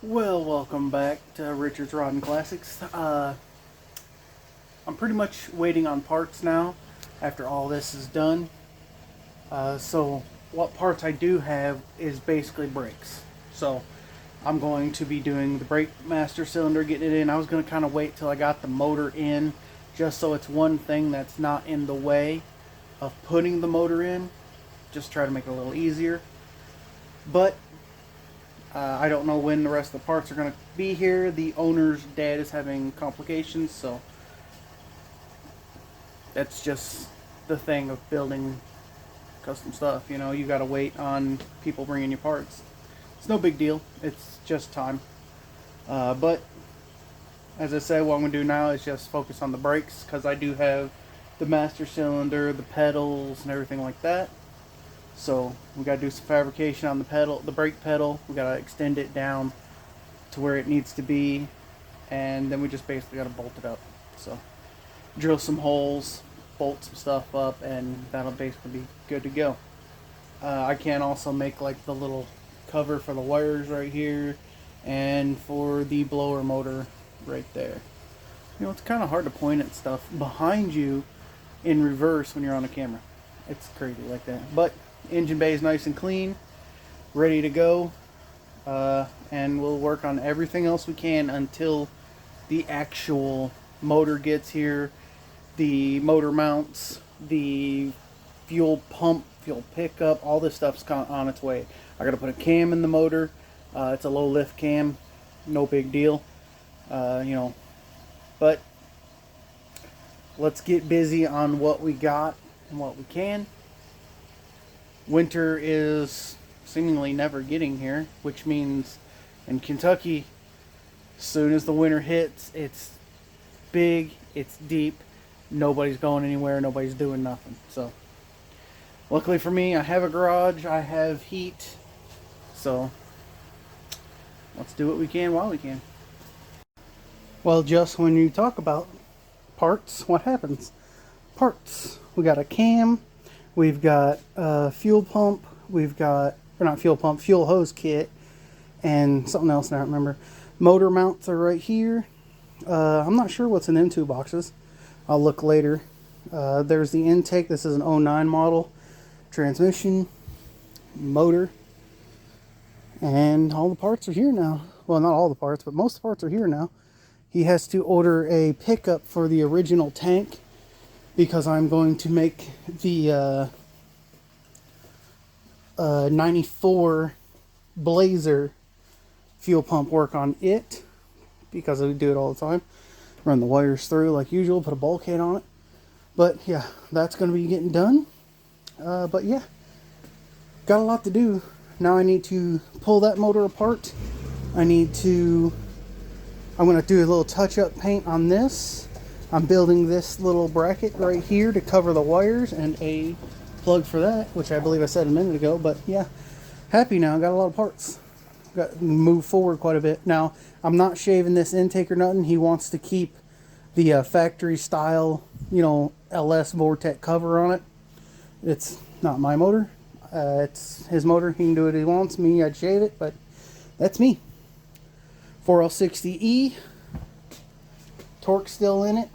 Well, welcome back to Richard's Rod and Classics. I'm pretty much waiting on parts now after all this is done. So what parts I do have is basically brakes. So I'm going to be doing the brake master cylinder, getting it in. I was going to kind of wait till I got the motor in, just so it's one thing that's not in the way of putting the motor in. Just try to make it a little easier. But I don't know when the rest of the parts are going to be here. The owner's dad is having complications, so that's just the thing of building custom stuff. You know, you got to wait on people bringing you parts. It's no big deal. It's just time. But as I said, what I'm going to do now is just focus on the brakes, because I do have the master cylinder, the pedals, and everything like that. So we got to do some fabrication on the brake pedal. We got to extend it down to where it needs to be, and then we just basically got to bolt it up. So drill some holes, bolt some stuff up, and that'll basically be good to go. I can also make like the little cover for the wires right here, and for the blower motor right there. You know, it's kind of hard to point at stuff behind you in reverse when you're on a camera. It's crazy like that, but engine bay is nice and clean, ready to go, and we'll work on everything else we can until the actual motor gets here. The motor mounts, the fuel pump, fuel pickup, all this stuff's on its way. I gotta put a cam in the motor. It's a low lift cam, no big deal, you know, but let's get busy on what we got and what we can. Winter is seemingly never getting here, which means in Kentucky, as soon as the winter hits, it's big, it's deep, nobody's going anywhere, nobody's doing nothing. So luckily for me, I have a garage, I have heat, so let's do what we can while we can. Well, just when you talk about parts, what happens? Parts. We got a cam. We've got a fuel pump, we've got, or not fuel pump, fuel hose kit, and something else I don't remember. Motor mounts are right here. I'm not sure what's in them two boxes. I'll look later. There's the intake. This is an '09 model. Transmission, motor, and all the parts are here now. Well, not all the parts, but most of the parts are here now. He has to order a pickup for the original tank, because I'm going to make the 94 Blazer fuel pump work on it, because I do it all the time. Run the wires through like usual, put a bulkhead on it. But yeah, that's going to be getting done. But yeah, got a lot to do. Now I need to pull that motor apart. I'm going to do a little touch-up paint on this. I'm building this little bracket right here to cover the wires, and a plug for that, which I believe I said a minute ago. But yeah, happy now. Got a lot of parts. Got to move forward quite a bit. Now, I'm not shaving this intake or nothing. He wants to keep the factory style, you know, LS Vortec cover on it. It's not my motor. It's his motor. He can do what he wants. Me, I'd shave it, but that's me. 4L60E. Torque still in it.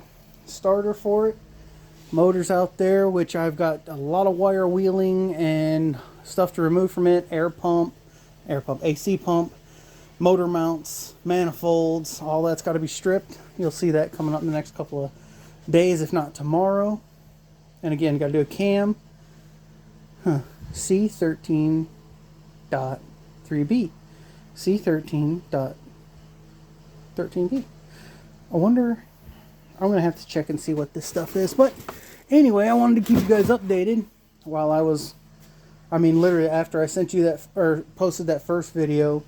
Starter for it. Motors out there, which I've got a lot of wire wheeling and stuff to remove from it. Air pump, AC pump, motor mounts, manifolds, all that's got to be stripped. You'll see that coming up in the next couple of days, if not tomorrow. And again, got to do a cam. C13.3B. C13.13B. I wonder, I'm going to have to check and see what this stuff is. But anyway, I wanted to keep you guys updated while literally after I sent you that, or posted that first video,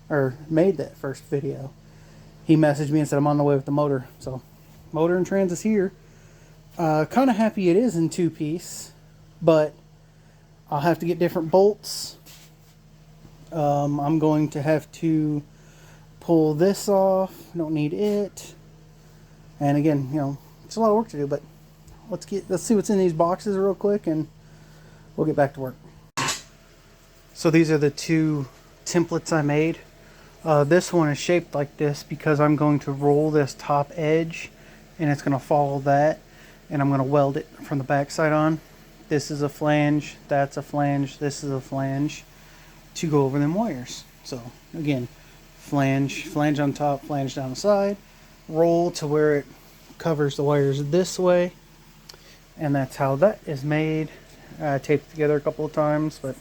or made that first video, he messaged me and said I'm on the way with the motor. So, motor and trans is here. Kind of happy it is in two-piece, but I'll have to get different bolts. I'm going to have to pull this off. Don't need it. And again, you know, it's a lot of work to do, but let's see what's in these boxes real quick, and we'll get back to work. So these are the two templates I made This one is shaped like this because I'm going to roll this top edge and it's going to follow that, and I'm going to weld it from the back side on. This is a flange, that's a flange, this is a flange to go over them wires. So again, flange on top, flange down the side, roll to where it covers the wires this way, and that's how that is made. Taped it together a couple of times, but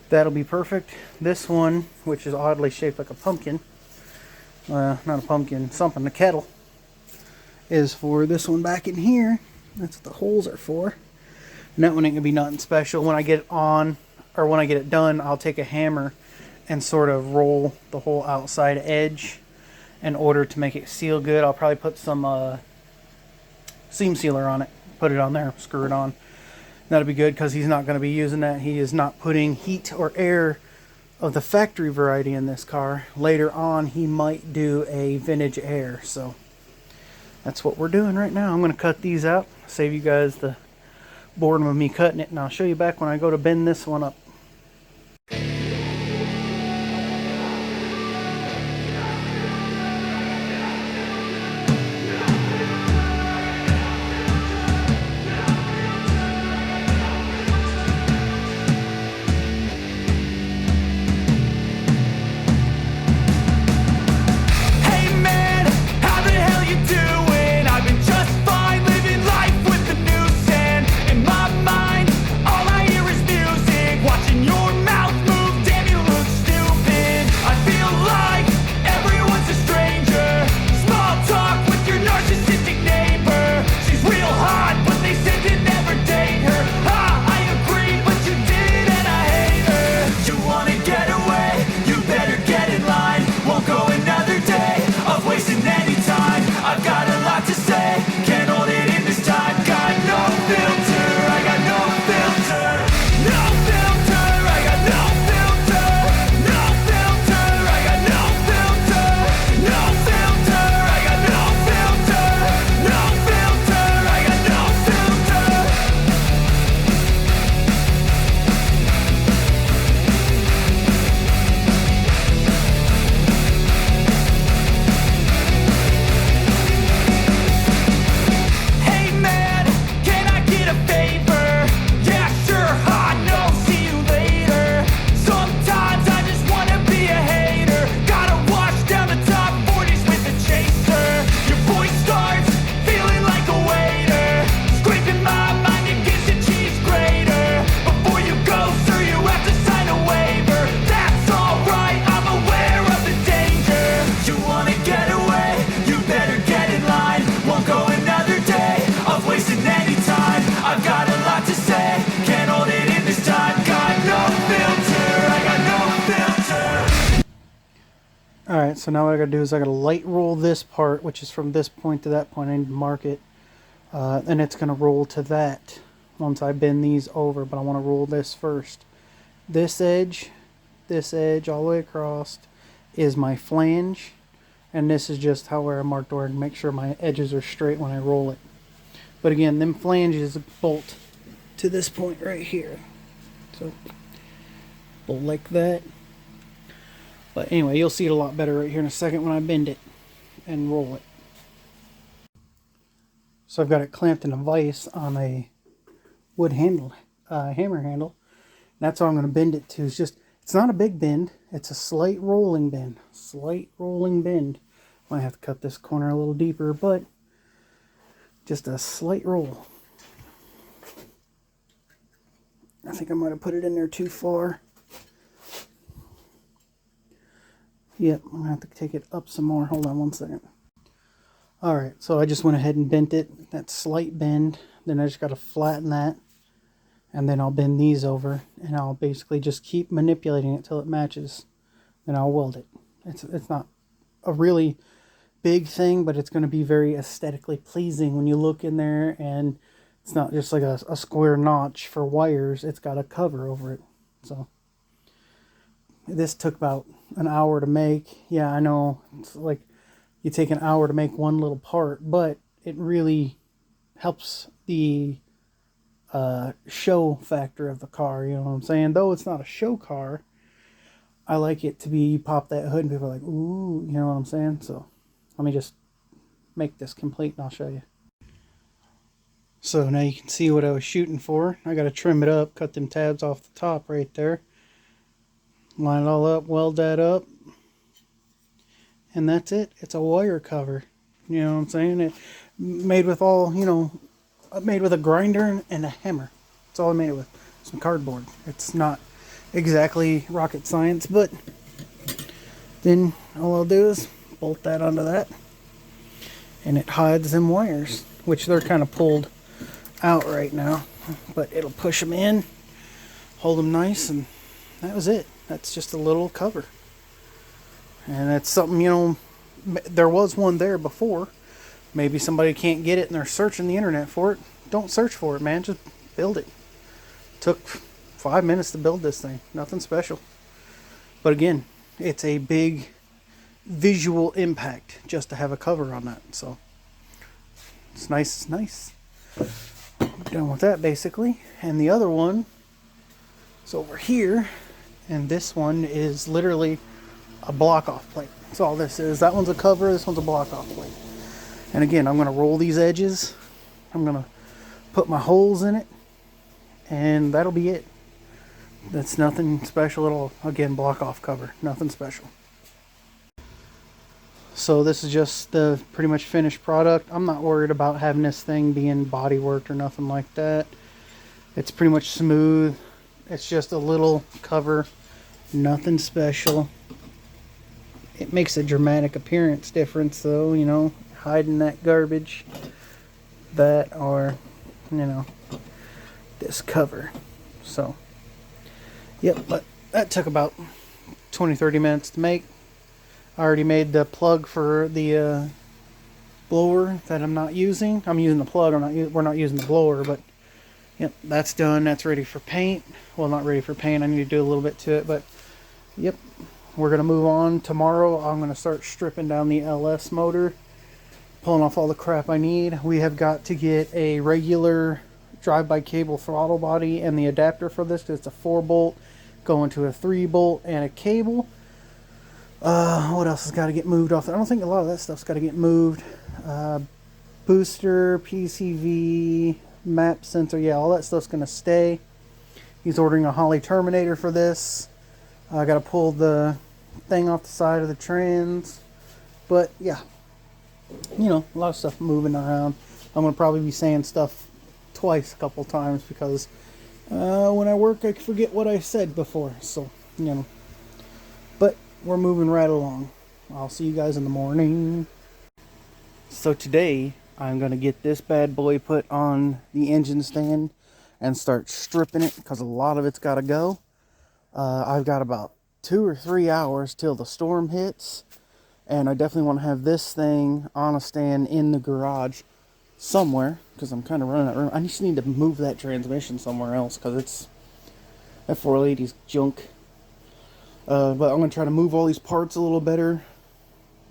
that'll be perfect. This one, which is oddly shaped like a pumpkin, not a pumpkin, something, a kettle, is for this one back in here. That's what the holes are for. And that one ain't gonna be nothing special. When I get it on, or when I get it done, I'll take a hammer and sort of roll the whole outside edge in order to make it seal good. I'll probably put some seam sealer on it, put it on there, screw it on. That'll be good because he's not going to be using that. He is not putting heat or air of the factory variety in this car. Later on, he might do a vintage air. So that's what we're doing right now. I'm going to cut these out, save you guys the boredom of me cutting it, and I'll show you back when I go to bend this one up. Alright, so now what I gotta do is I gotta light roll this part, which is from this point to that point. I need to mark it. And it's gonna roll to that once I bend these over, but I want to roll this first. This edge all the way across is my flange, and this is just how I marked where to make sure my edges are straight when I roll it. But again, them flanges bolt to this point right here. So bolt like that. But anyway, you'll see it a lot better right here in a second when I bend it and roll it. So I've got it clamped in a vise on a wood handle, hammer handle. And that's how I'm going to bend it to. It's not a big bend. It's a slight rolling bend. Slight rolling bend. Might have to cut this corner a little deeper, but just a slight roll. I think I might have put it in there too far. Yep, I'm going to have to take it up some more. Hold on one second. Alright, so I just went ahead and bent it. That slight bend. Then I just got to flatten that. And then I'll bend these over. And I'll basically just keep manipulating it till it matches. Then I'll weld it. It's not a really big thing, but it's going to be very aesthetically pleasing when you look in there. And it's not just like a square notch for wires. It's got a cover over it. So this took about an hour to make. Yeah, I know. It's like you take an hour to make one little part, but it really helps the show factor of the car. You know what I'm saying? Though it's not a show car, I like it to be, you pop that hood and people are like, ooh, you know what I'm saying? So let me just make this complete and I'll show you. So now you can see what I was shooting for. I got to trim it up, cut them tabs off the top right there. Line it all up, weld that up. And that's it. It's a wire cover. You know what I'm saying? It made with all, you know, made with a grinder and a hammer. That's all I made it with. Some cardboard. It's not exactly rocket science, but then all I'll do is bolt that onto that. And it hides them wires, which they're kind of pulled out right now. But it'll push them in, hold them nice, and that was it. That's just a little cover. And that's something, you know, there was one there before. Maybe somebody can't get it and they're searching the internet for it. Don't search for it, man. Just build it. Took 5 minutes to build this thing. Nothing special. But again, it's a big visual impact just to have a cover on that. So it's nice. It's nice. Done with that basically. And the other one is over here. And this one is literally a block off plate. That's all this is. That one's a cover, this one's a block off plate. And again, I'm going to roll these edges. I'm going to put my holes in it. And that'll be it. That's nothing special at all. Again, block off cover. Nothing special. So this is just the pretty much finished product. I'm not worried about having this thing being body worked or nothing like that. It's pretty much smooth. It's just a little cover. Nothing special. It makes a dramatic appearance difference though, you know, hiding that garbage. That or, you know, this cover. So, yep, but that took about 20-30 minutes to make. I already made the plug for the blower that I'm not using. I'm using the plug, we're not using the blower, but yep, that's done. That's ready for paint. Well, not ready for paint. I need to do a little bit to it, but yep. We're going to move on. Tomorrow I'm going to start stripping down the LS motor, pulling off all the crap I need. We have got to get a regular drive-by cable throttle body and the adapter for this because it's a 4-bolt going to a 3-bolt and a cable. What else has got to get moved off? I don't think a lot of that stuff's got to get moved. Booster, PCV, map sensor, yeah, all that stuff's going to stay. He's ordering a Holly Terminator for this. I got to pull the thing off the side of the trans. But yeah, you know, a lot of stuff moving around. I'm going to probably be saying stuff twice a couple times because when I work I forget what I said before. So, you know, but we're moving right along. I'll see you guys in the morning. So today I'm going to get this bad boy put on the engine stand and start stripping it because a lot of it's got to go. I've got about 2 or 3 hours till the storm hits, and I definitely want to have this thing on a stand in the garage somewhere because I'm kind of running out of room. I just need to move that transmission somewhere else because it's that 480's junk. But I'm going to try to move all these parts a little better,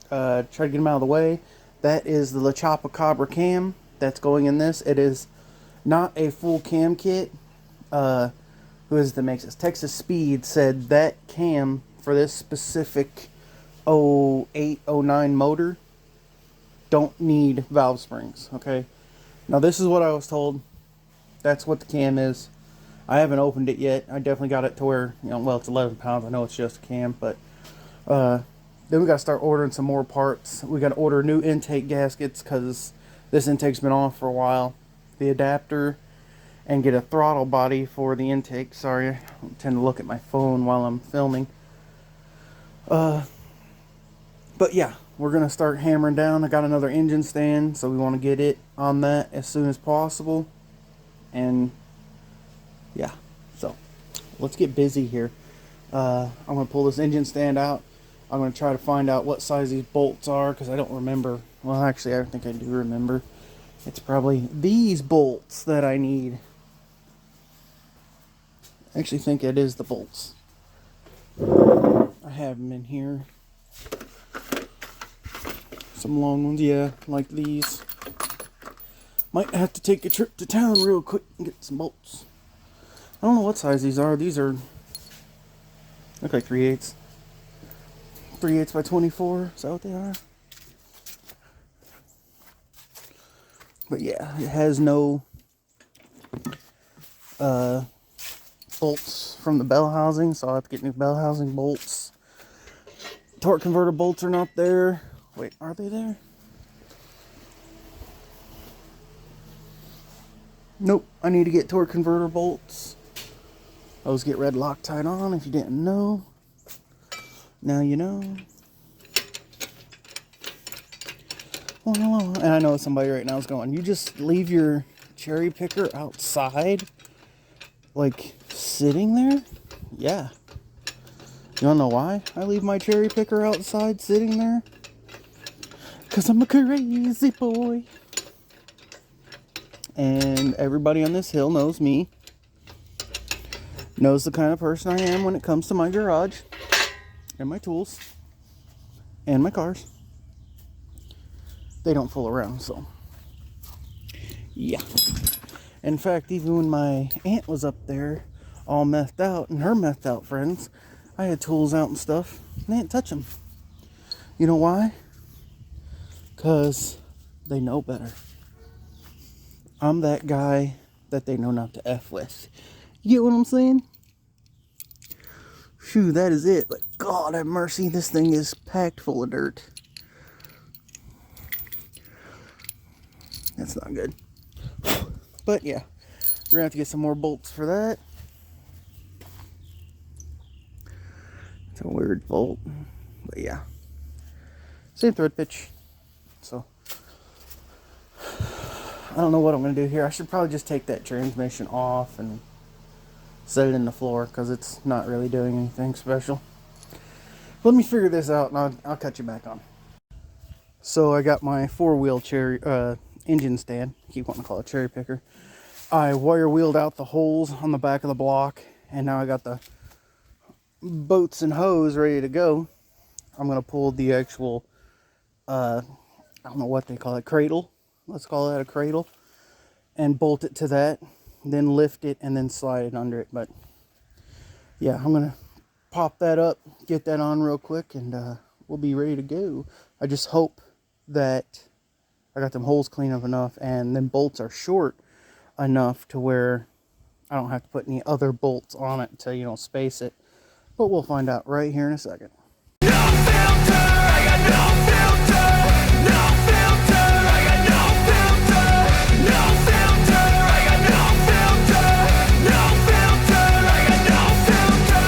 try to get them out of the way. That is the La Chupacabra cam that's going in this. It is not a full cam kit. Who is it that makes this? Texas Speed said that cam for this specific 0809 motor don't need valve springs. Okay, now this is what I was told. That's what the cam is. I haven't opened it yet. I definitely got it to where, you know, well, it's 11 pounds. I know it's just a cam, but then we got to start ordering some more parts. We got to order new intake gaskets because this intake's been off for a while. The adapter. And get a throttle body for the intake. Sorry, I tend to look at my phone while I'm filming. But yeah, we're going to start hammering down. I got another engine stand, so we want to get it on that as soon as possible. And yeah, so let's get busy here. I'm going to pull this engine stand out. I'm going to try to find out what size these bolts are because I don't remember. Well, actually, I think I do remember. It's probably these bolts that I need. I actually think it is the bolts. I have them in here. Some long ones, yeah, like these. Might have to take a trip to town real quick and get some bolts. I don't know what size these are. These are look like 3/8. 3/8 by 24. Is that what they are? But yeah, it has no bolts from the bell housing, so I'll have to get new bell housing bolts. Torque converter bolts are not there. Wait, are they there? Nope, I need to get torque converter bolts. Those get red Loctite on, if you didn't know. Now you know. And I know somebody right now is going, you just leave your cherry picker outside? Like, sitting there? Yeah. You wanna know why I leave my cherry picker outside sitting there? 'Cause I'm a crazy boy. And everybody on this hill knows me. Knows the kind of person I am when it comes to my garage. And my tools. And my cars. They don't fool around, so. Yeah. In fact, even when my aunt was up there, all methed out, and her methed out friends, I had tools out and stuff, and they didn't touch them. You know why? Because they know better. I'm that guy that they know not to F with. You get what I'm saying? Phew, that is it. But God have mercy, this thing is packed full of dirt. That's not good. But yeah, we're gonna have to get some more bolts for that. It's a weird bolt, but yeah, same thread pitch. So I don't know what I'm gonna do here. I should probably just take that transmission off and set it in the floor because it's not really doing anything special. Let me figure this out and I'll cut you back on. So I got my 4-wheel cherry engine stand. I keep wanting to call it cherry picker. I wire wheeled out the holes on the back of the block, and now I got the bolts and hose ready to go. I'm gonna pull the actual I don't know what they call it, cradle. Let's call that a cradle, and bolt it to that, then lift it and then slide it under it. But yeah, I'm gonna pop that up, get that on real quick, and we'll be ready to go. I just hope that I got them holes clean up enough and them bolts are short enough to where I don't have to put any other bolts on it to, you know, space it. But we'll find out right here in a second. No filter, I got no filter. No filter, I got no filter. No filter, I got no filter. No filter, I got no filter.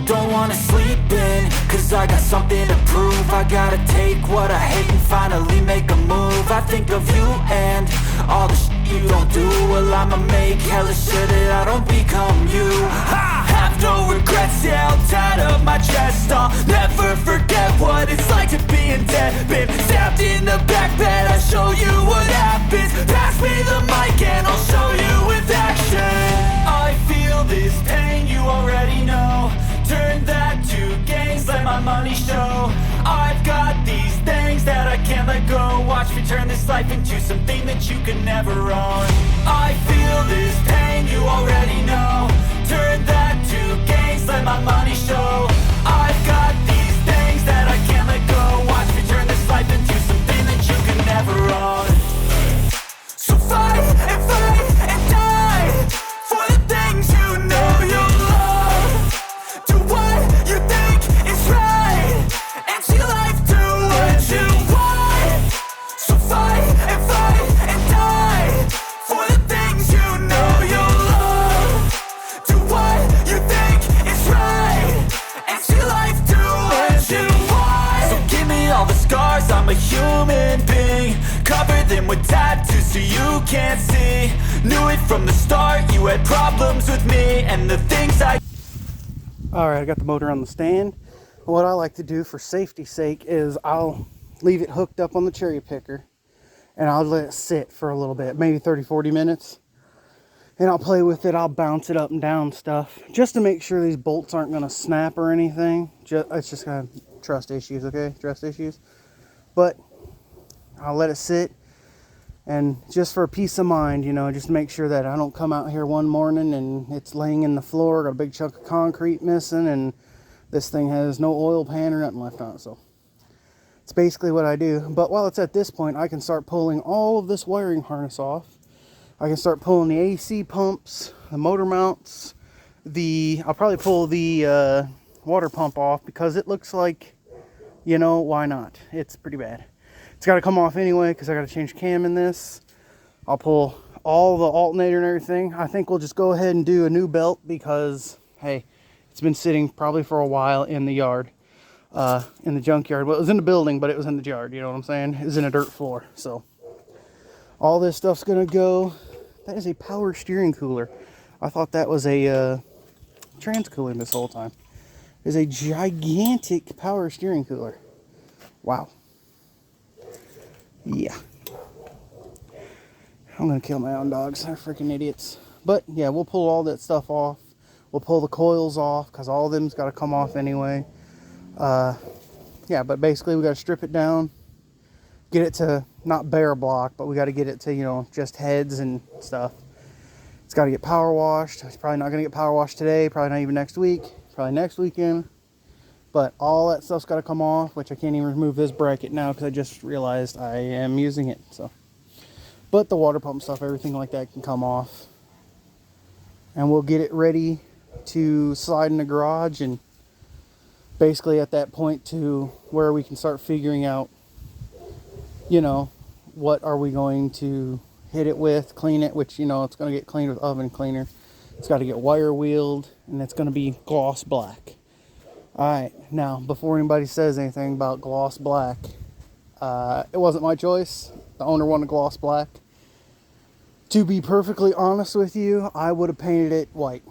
Don't wanna sleep in, cause I got something to prove. I gotta take what I hate and finally make a move. I think of you and all the shit you don't do. Well, I'ma make hella sure that I don't become you. I have no regrets, yeah, I'll tie up my chest. I'll never forget what it's like to be in debt. Been stabbed in the back bed, I'll show you what happens. Pass me the mic and I'll show you with action. I feel this pain, you already know. Turn that to gains, let my money show. I've got these things that I can't let go. Watch me turn this life into something that you can never own. I feel this pain, you already know. Turn that to gains, let my money show. I've got these things that I can't let go. Watch me turn this life into something that you can never own. So fight and die for the things you know you love. Do what you think is right, and see life do what you want. So fight and die for the things you know you love. Do what you think is right, I'm a human being. Cover them with tattoos so you can't see. Knew it from the start, you had problems with me and the things I... Alright, I got the motor on the stand. What I like to do for safety's sake is I'll leave it hooked up on the cherry picker and I'll let it sit for a little bit, maybe 30-40 minutes. And I'll play with it, I'll bounce it up and down stuff, just to make sure these bolts aren't going to snap or anything. It's just kind of trust issues, okay? Trust issues. But I'll let it sit, and just for peace of mind, you know, just to make sure that I don't come out here one morning and it's laying in the floor, got a big chunk of concrete missing, and this thing has no oil pan or nothing left on it. So it's basically what I do. But while it's at this point, I can start pulling all of this wiring harness off. I can start pulling the AC pumps, the motor mounts, I'll probably pull the water pump off because it looks like, you know, why not? It's pretty bad. It's got to come off anyway because I got to change cam in this. I'll pull all the alternator and everything. I think we'll just go ahead and do a new belt because, hey, it's been sitting probably for a while in the yard, in the junkyard. Well, it was in the building, but it was in the yard, you know what I'm saying? It was in a dirt floor, so all this stuff's going to go. That is a power steering cooler. I thought that was a trans cooler this whole time. It's a gigantic power steering cooler. Wow. Yeah. I'm going to kill my own dogs. They're freaking idiots. But, yeah, we'll pull all that stuff off. We'll pull the coils off because all of them's got to come off anyway. Yeah, but basically we got to strip it down. Get it to not bare block, but we got to get it to, you know, just heads and stuff. It's got to get power washed. It's probably not going to get power washed today, probably not even next week, probably next weekend. But all that stuff's got to come off, which I can't even remove this bracket now because I just realized I am using it. So, but the water pump stuff, everything like that can come off. And we'll get it ready to slide in the garage, and basically at that point to where we can start figuring out, you know, what are we going to hit it with, clean it, which, you know, it's going to get cleaned with oven cleaner. It's got to get wire wheeled, and it's going to be gloss black. Alright, now, before anybody says anything about gloss black, it wasn't my choice. The owner wanted gloss black. To be perfectly honest with you, I would have painted it white.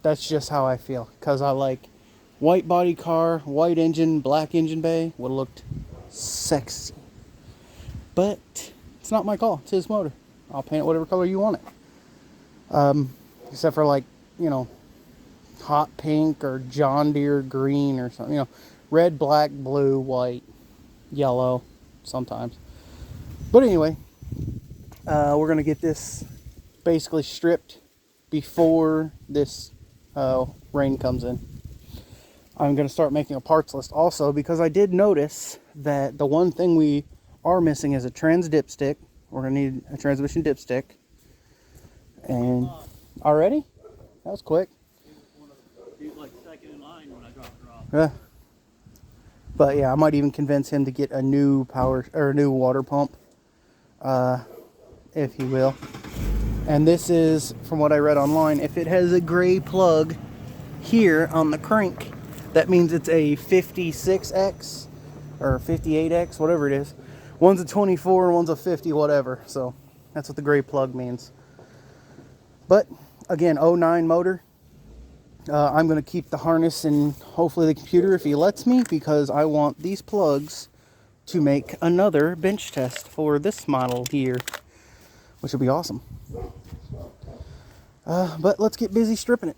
That's just how I feel, because I like white body car, white engine, black engine bay. Would have looked sexy. But it's not my call. It's his motor. I'll paint it whatever color you want it. Except for, like, you know, hot pink or John Deere green or something. You know, red, black, blue, white, yellow sometimes. But anyway, we're going to get this basically stripped before this rain comes in. I'm going to start making a parts list also because I did notice that the one thing we are missing is a trans dipstick. We're going to need a transmission dipstick. And already? That was quick. Like second in line when I dropped her off. Yeah. But yeah, I might even convince him to get a new a new water pump, if he will. And this is, from what I read online, if it has a gray plug here on the crank, that means it's a 56X or 58X, whatever it is. One's a 24 and one's a 50, whatever. So that's what the gray plug means. But again, 09 motor. I'm going to keep the harness and hopefully the computer if he lets me, because I want these plugs to make another bench test for this model here, which will be awesome. But let's get busy stripping it.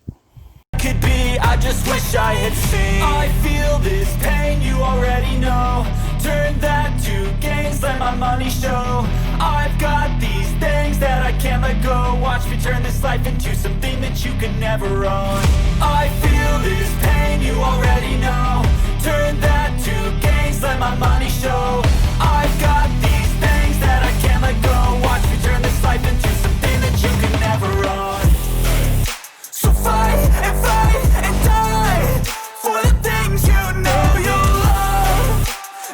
Could be, I just wish I had seen. I feel this pain, you already know. Turn that to gains, let my money show. I've got these things that I can't let go. Watch me turn this life into something that you could never own. I feel this pain, you already know. Turn that to gains, let my money show. I've got these things that I can't let go. Watch me turn this life into something that you could never own. So fight and die for the things you know you love.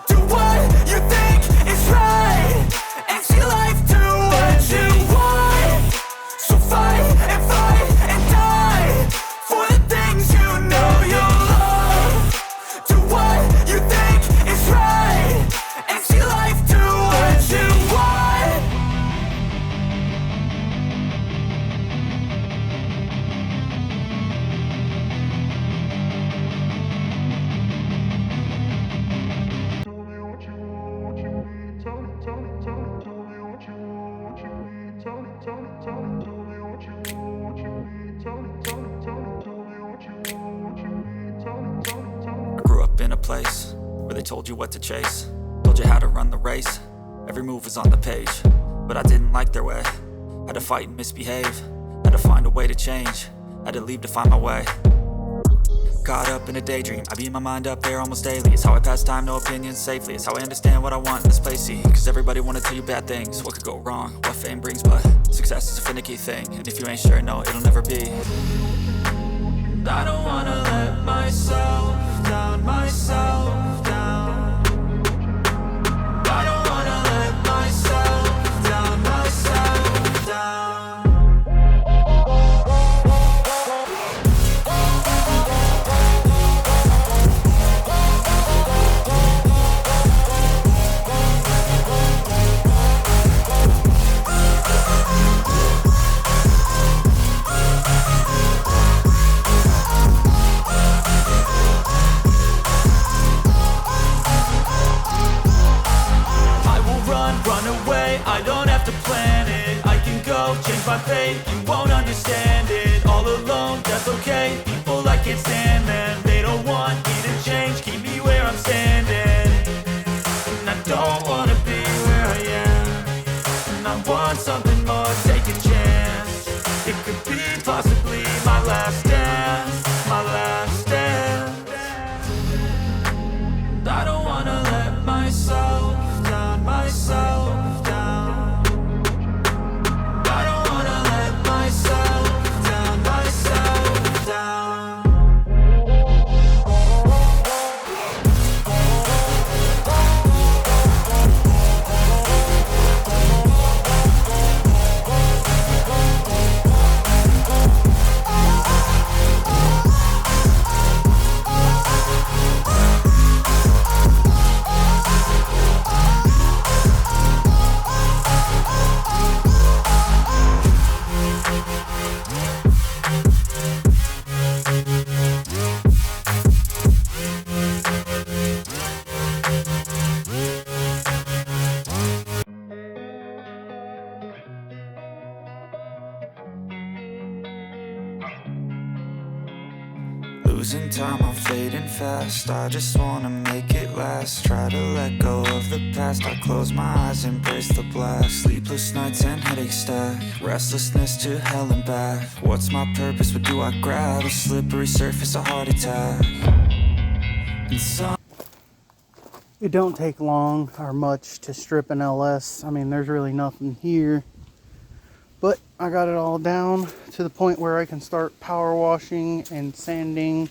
Do what you think is right and see life do what you want. So fight and die for the things you know you love. in a place where they told you what to chase, told you how to run the race. Every move was on the page, but I didn't like their way. Had to fight and misbehave, had to find a way to change, had to leave to find my way. Caught up in a daydream, I beat my mind up there almost daily. It's how I pass time, no opinions safely. It's how I understand what I want in this place, see. Cause everybody wanna tell you bad things, what could go wrong, what fame brings. But success is a finicky thing, and if you ain't sure, no, it'll never be. I don't wanna let myself down, myself down. I don't wanna let myself down, myself down. I don't have to plan it, I can go change my fate. You won't understand it, all alone, that's okay. People I can't stand them, they don't want me to change. Keep me where I'm standing, and I don't wanna be where I am. And I want something more, take a chance. It could be possibly my last dance, my last dance. I don't wanna let myself down, myself. Losing time, I'm fading fast. I just wanna make it last. Try to let go of the past. I close my eyes, embrace the blast. Sleepless nights and headaches stack. Restlessness to hell and back. What's my purpose? What do I grab? A slippery surface, a heart attack. And some It don't take long or much to strip an LS. I mean, there's really nothing here. But I got it all down to the point where I can start power washing and sanding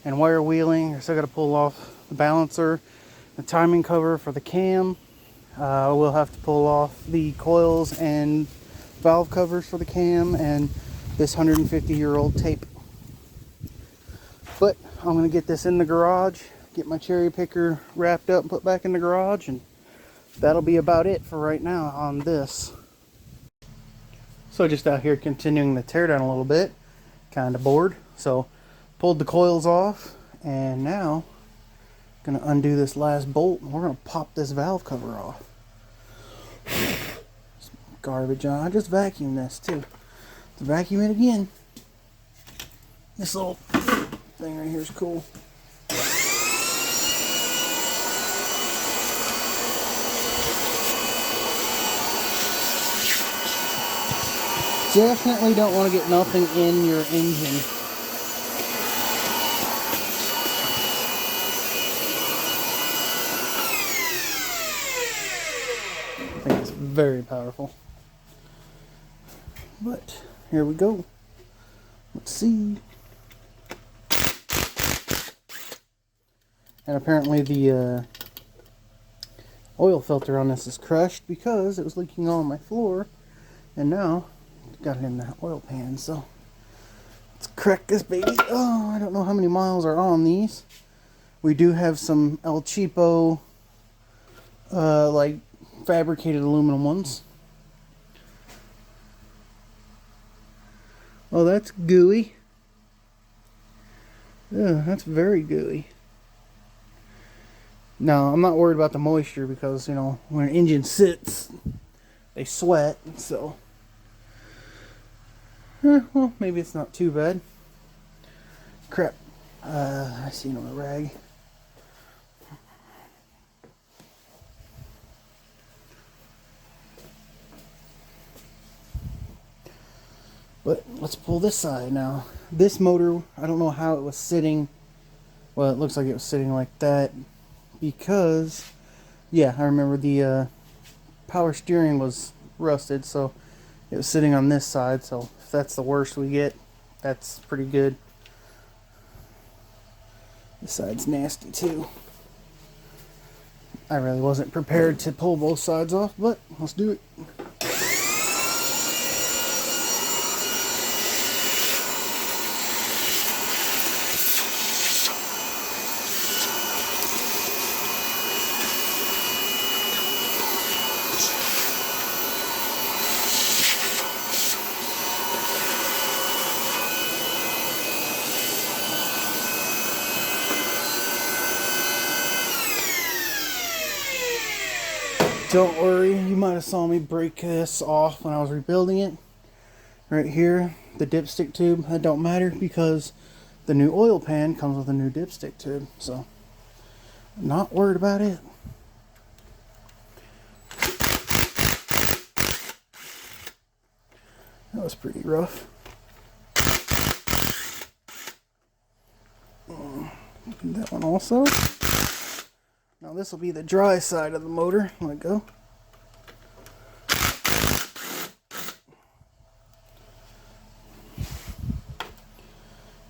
and wire wheeling. I still got to pull off the balancer, the timing cover for the cam. I will have to pull off the coils and valve covers for the cam and this 150-year-old tape. But I'm going to get this in the garage, get my cherry picker wrapped up and put back in the garage, and that'll be about it for right now on this. So just out here continuing the teardown a little bit, kind of bored. So pulled the coils off, and now gonna undo this last bolt, and we're gonna pop this valve cover off. Some garbage on. I just vacuumed this too. Let's vacuum it again. This little thing right here is cool. Definitely don't want to get nothing in your engine. I think it's very powerful. But here we go. Let's see. And apparently the oil filter on this is crushed because it was leaking on my floor, and now got it in the oil pan. So let's crack this baby. Oh, I don't know how many miles are on these. We do have some El Cheapo like fabricated aluminum ones. Oh, that's gooey. Yeah, that's very gooey. Now, I'm not worried about the moisture because, you know, when an engine sits, they sweat, so well, maybe it's not too bad. Crap. I see no rag. But let's pull this side now. This motor, I don't know how it was sitting. Well, it looks like it was sitting like that because, yeah, I remember the power steering was rusted, so it was sitting on this side. So if that's the worst we get, that's pretty good. This side's nasty too. I really wasn't prepared to pull both sides off, but let's do it. Don't worry, you might have saw me break this off when I was rebuilding it. Right here, the dipstick tube, that don't matter because the new oil pan comes with a new dipstick tube, so I'm not worried about it. That was pretty rough. That one also. Now this will be the dry side of the motor. Let it go.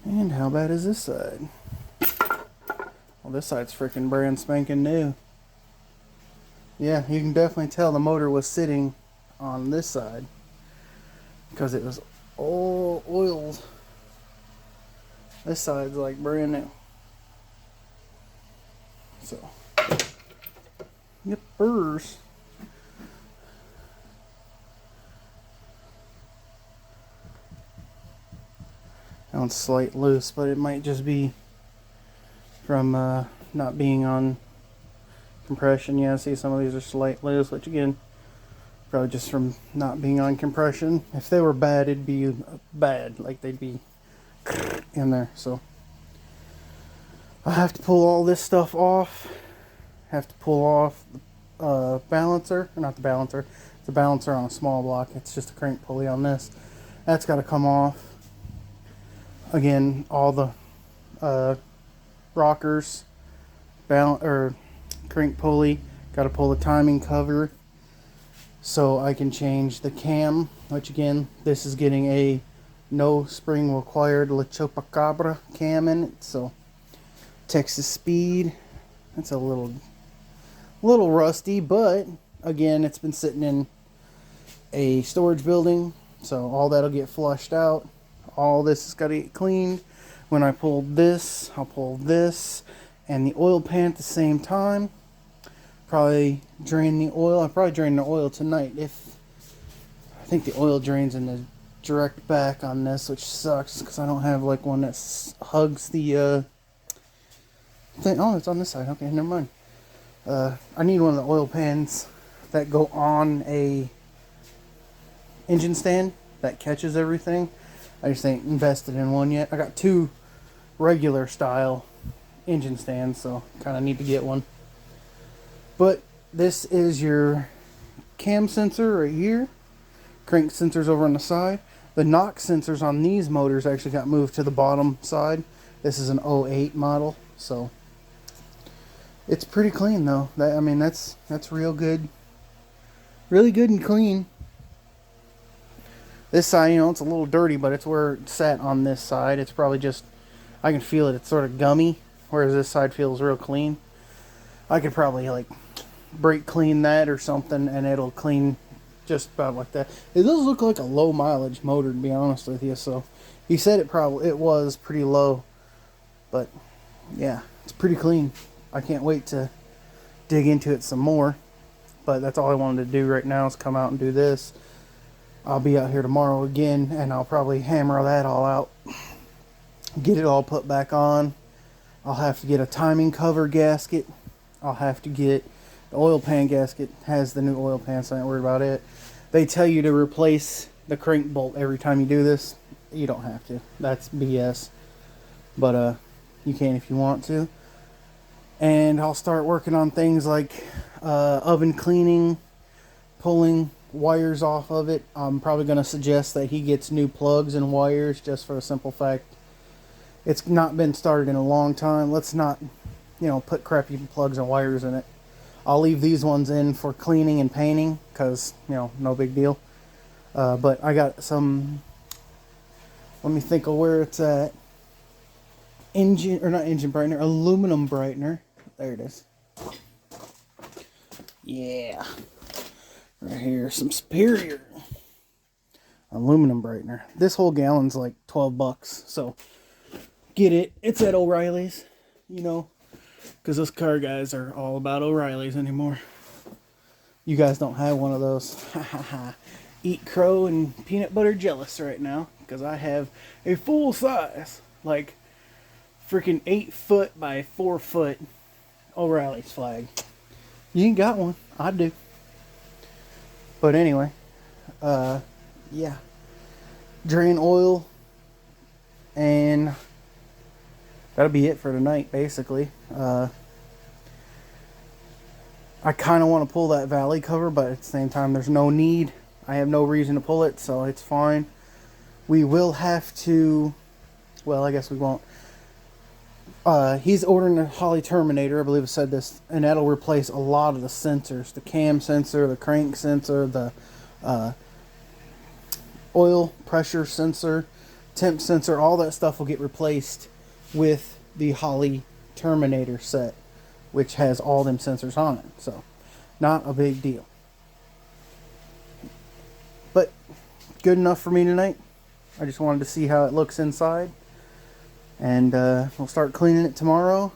And how bad is this side? Well, this side's freaking brand spanking new. Yeah, you can definitely tell the motor was sitting on this side because it was all oiled. This side's like brand new. So, yippers. That one's slight loose, but it might just be from not being on compression. Yeah, see some of these are slight loose, which again, probably just from not being on compression. If they were bad, it'd be bad, like they'd be in there. So I have to pull all this stuff off. Have to pull off the balancer, or not the balancer. It's a balancer on a small block. It's just a crank pulley on this. That's got to come off. Again, all the rockers, crank pulley. Got to pull the timing cover so I can change the cam. Which again, this is getting a no spring required La Chupacabra cam in it. So Texas speed. That's a little rusty, but again, it's been sitting in a storage building, so all that'll get flushed out. All this has got to get cleaned. When I pull this, I'll pull this and the oil pan at the same time. Probably drain the oil. I'll probably drain the oil tonight. I think the oil drains in the direct back on this, which sucks because I don't have like one that hugs the thing. Oh, it's on this side. Okay, never mind. I need one of the oil pans that go on a engine stand that catches everything. I just ain't invested in one yet. I got two regular style engine stands, so kind of need to get one. But this is your cam sensor right here. Crank sensors over on the side. The knock sensors on these motors actually got moved to the bottom side. This is an 08 model, so it's pretty clean though. That's real good. Really good and clean. This side, it's a little dirty, but it's where it sat on this side. It's probably just, I can feel it. It's sort of gummy, whereas this side feels real clean. I could probably like brake clean that or something, and it'll clean just about like that. It does look like a low mileage motor, to be honest with you. So he said it was pretty low, but yeah, it's pretty clean. I can't wait to dig into it some more, but that's all I wanted to do right now is come out and do this. I'll be out here tomorrow again, and I'll probably hammer that all out, get it all put back on. I'll have to get a timing cover gasket. I'll have to get the oil pan gasket. Has the new oil pan, so I ain't worried about it. They tell you to replace the crank bolt every time you do this. You don't have to. That's BS. But you can if you want to. And I'll start working on things like oven cleaning, pulling wires off of it. I'm probably going to suggest that he gets new plugs and wires, just for the simple fact it's not been started in a long time. Let's not, put crappy plugs and wires in it. I'll leave these ones in for cleaning and painting because, no big deal. But I got some, let me think of where it's at. Not engine brightener, aluminum brightener. There it is. Yeah. Right here, some Superior aluminum brightener. This whole gallon's like $12, so get it. It's at O'Reilly's, because those car guys are all about O'Reilly's anymore. You guys don't have one of those. Eat crow and peanut butter jealous right now, because I have a full size, like freaking 8 foot by 4 foot O'Reilly's flag. You ain't got one. I do. But anyway, yeah. Drain oil, and that'll be it for tonight, basically. I kind of want to pull that valley cover, but at the same time, there's no need. I have no reason to pull it, so it's fine. We will have to, well, I guess we won't. He's ordering a Holley Terminator, I believe I said this, and that'll replace a lot of the sensors. The cam sensor, the crank sensor, the oil pressure sensor, temp sensor, all that stuff will get replaced with the Holley Terminator set, which has all them sensors on it. So, not a big deal. But, good enough for me tonight. I just wanted to see how it looks inside. And we'll start cleaning it tomorrow.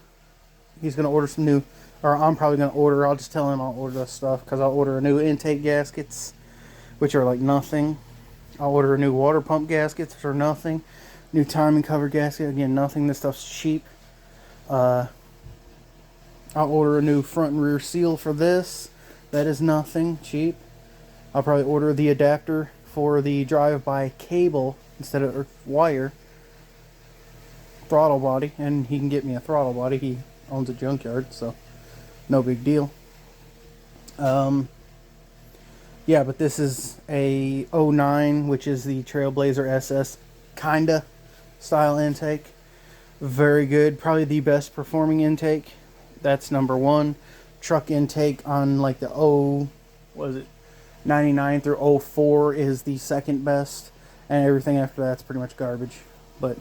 He's going to order some new, or I'm probably going to order, I'll just tell him I'll order this stuff, because I'll order a new intake gaskets, which are like nothing. I'll order a new water pump gaskets, which are nothing. New timing cover gasket, again, nothing. This stuff's cheap. I'll order a new front and rear seal for this. That is nothing, cheap. I'll probably order the adapter for the drive-by cable instead of wire. Throttle body, and he can get me a throttle body. He owns a junkyard, so no big deal. Yeah, but this is a 09, which is the Trailblazer SS kinda style intake. Very good, probably the best performing intake. That's number one. Truck intake on like the 99 through 04 is the second best, and everything after that's pretty much garbage. But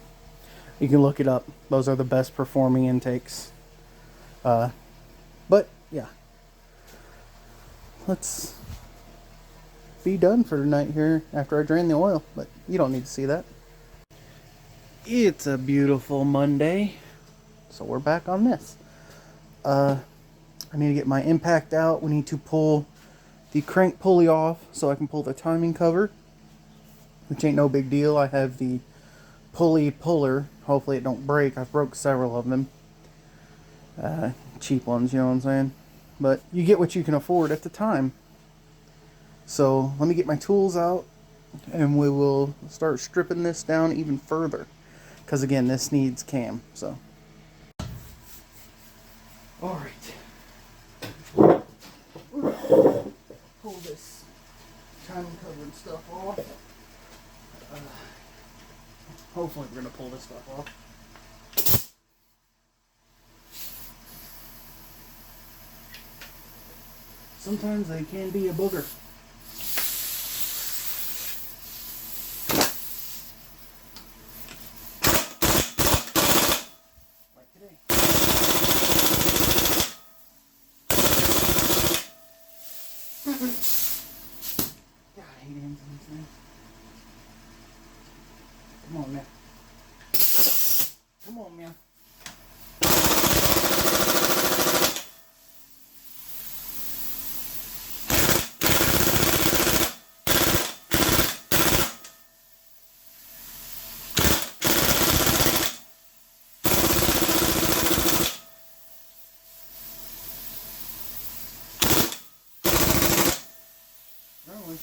you can look it up. Those are the best performing intakes. But, yeah. Let's be done for tonight here after I drain the oil. But you don't need to see that. It's a beautiful Monday. So we're back on this. I need to get my impact out. We need to pull the crank pulley off so I can pull the timing cover, which ain't no big deal. I have the pulley puller. Hopefully it don't break. I've broke several of them. Cheap ones, you know what I'm saying? But you get what you can afford at the time. So let me get my tools out and we will start stripping this down even further. Because again, this needs cam. So, alright. Pull this timing cover and stuff off. Hopefully we're going to pull this stuff off. Sometimes they can be a booger. Like today. God, I hate hands on these things. Come on, man. Come on, man. Really?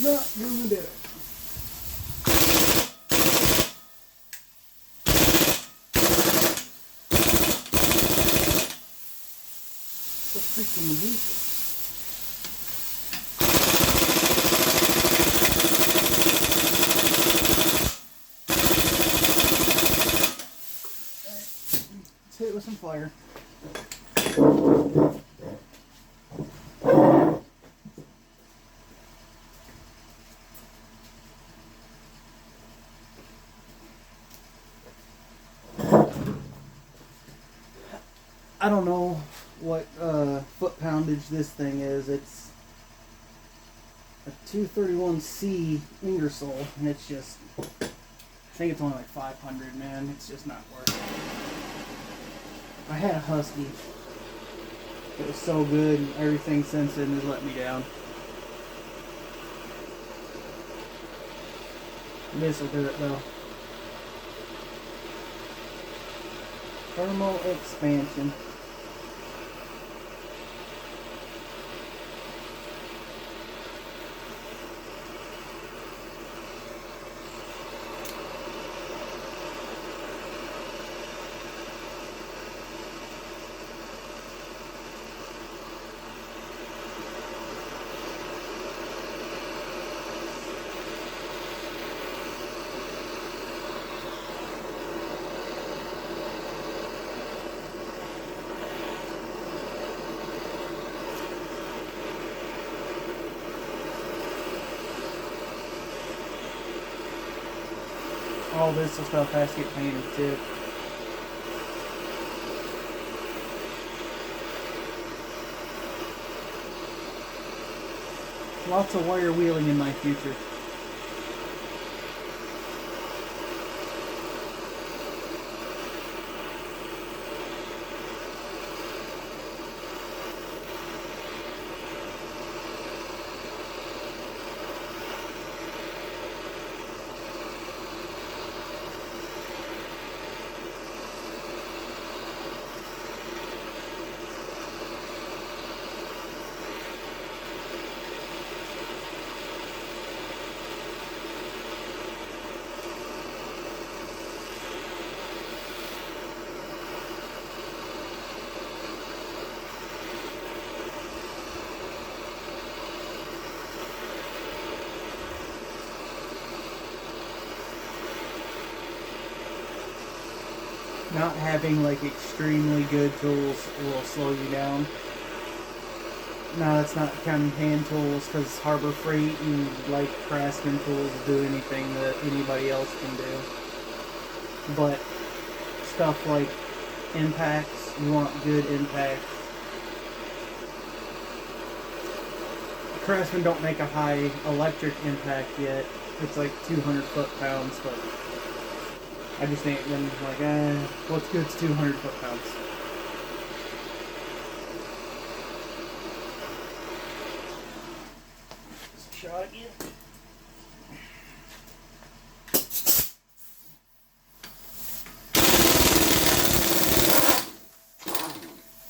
Not gonna do it. The freaking weasel. Let's hit it with some fire. I don't know what foot poundage this thing is. It's a 231C Ingersoll, and it's just, I think it's only like 500, man. It's just not worth it. I had a Husky. It was so good, and everything since then has let me down. This will do it though. Thermal expansion. All this stuff has to get painted too. Lots of wire wheeling in my future. Not having like extremely good tools will slow you down. No, that's not counting hand tools, because Harbor Freight and like Craftsman tools do anything that anybody else can do. But stuff like impacts, you want good impacts. Craftsman don't make a high electric impact yet. It's like 200 foot-pounds, but I just ain't been like, what's good's 200 foot-pounds? Shot again.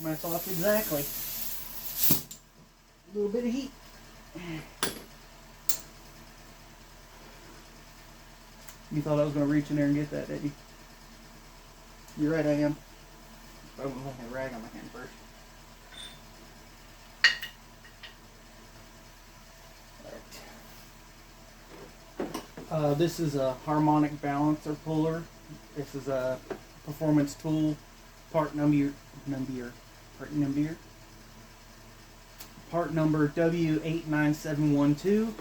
That's off exactly. A little bit of heat. You thought I was going to reach in there and get that, didn't you? You're right, I am. I'm going to put a rag on my hand first. Alright. This is a harmonic balancer puller. This is a performance tool. Part number W89712.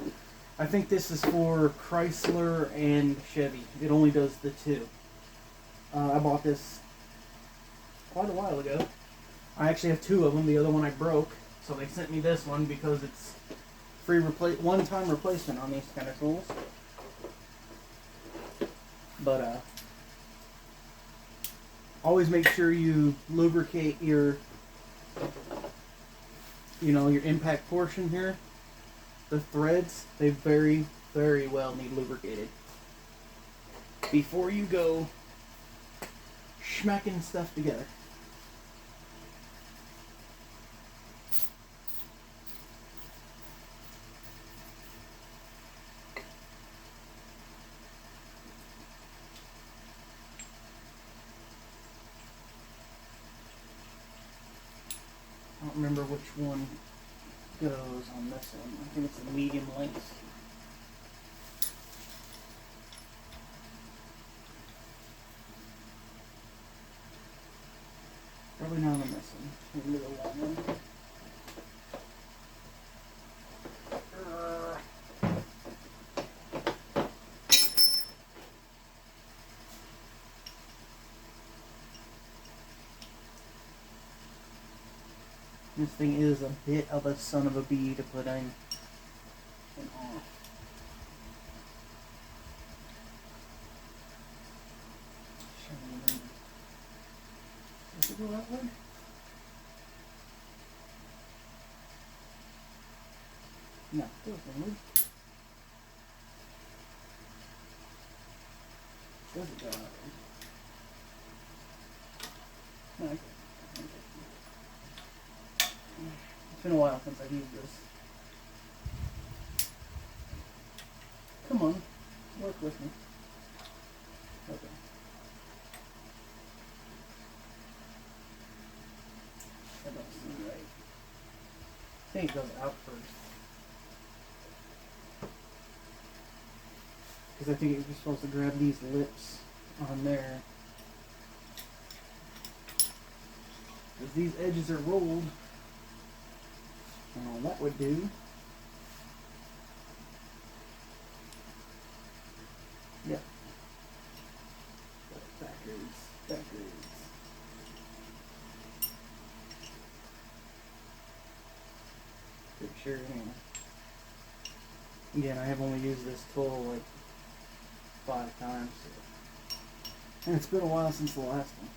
I think this is for Chrysler and Chevy. It only does the two. I bought this quite a while ago. I actually have two of them. The other one I broke, so they sent me this one because it's free one-time replacement on these kind of tools. But always make sure you lubricate your your impact portion here. The threads, they very, very well need lubricated before you go smacking stuff together. remember which one goes on this one. I think it's a medium length. Probably not on this one. Maybe the long one. This thing is a bit of a son of a bee to put in and off. Does it go that way? No, it goes inward. Does it go that way? No, okay. It's been a while since I've used this. Come on, work with me. Okay. That don't seem right. I think it goes out first. Because I think you're supposed to grab these lips on there. Because these edges are rolled. And all that would do. Yep. Backwards. Pretty sure, anyway. Again, I have only used this tool like 5 times. So. And it's been a while since the last one.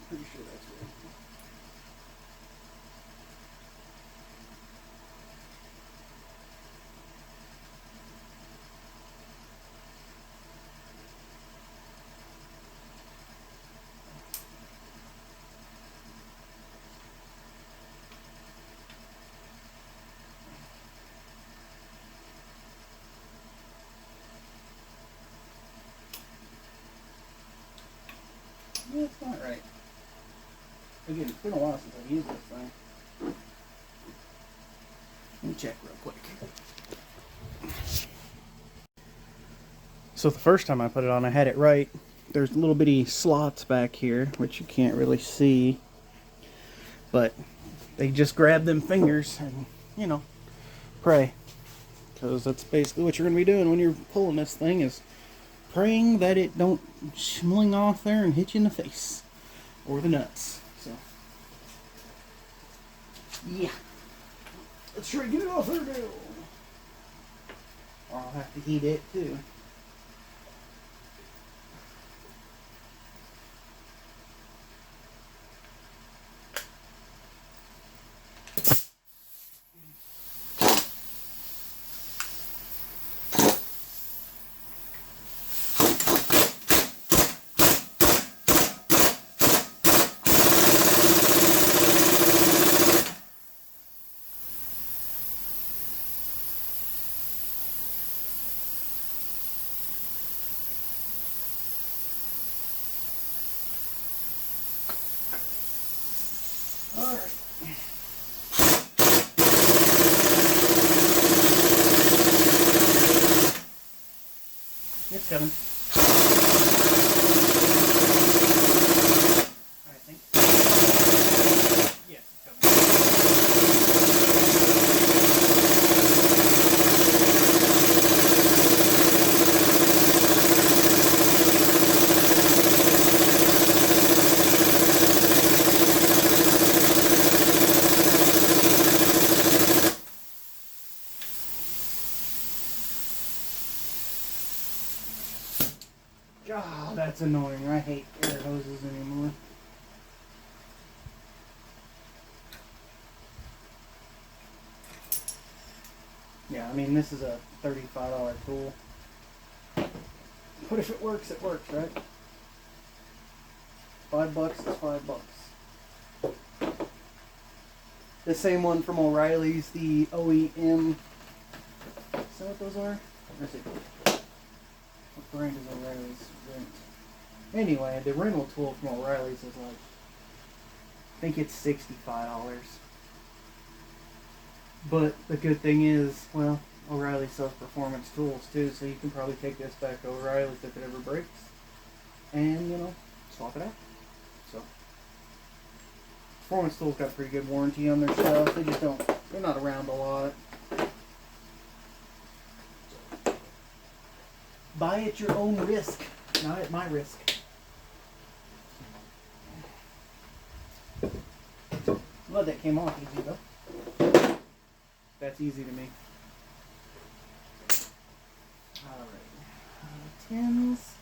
Pretty sure that's right. Yeah, it's not right. Again, it's been a while since I've used this thing. Let me check real quick. So the first time I put it on, I had it right. There's little bitty slots back here, which you can't really see. But they just grab them fingers and, you know, pray. Because that's basically what you're going to be doing when you're pulling this thing, is praying that it don't schmling off there and hit you in the face. Or the nuts. So, yeah. Let's try to get it off there now. Or I'll have to heat it too. Alright. It's coming. I think. Yes, it's coming. God, that's annoying. I hate air hoses anymore. Yeah, I mean, this is a $35 tool. But if it works, right? $5 is $5. The same one from O'Reilly's, the OEM. Is that what those are? Or is it? What brand is O'Reilly's? Rent. Anyway, the rental tool from O'Reilly's is like, I think it's $65. But the good thing is, well, O'Reilly sells performance tools too, so you can probably take this back to O'Reilly's if it ever breaks, and you know, swap it out. So, performance tools got a pretty good warranty on their stuff. They just don't, they're not around a lot. Buy at your own risk, not at my risk. Well, that came off easy though. That's easy to me. Alright. Tins.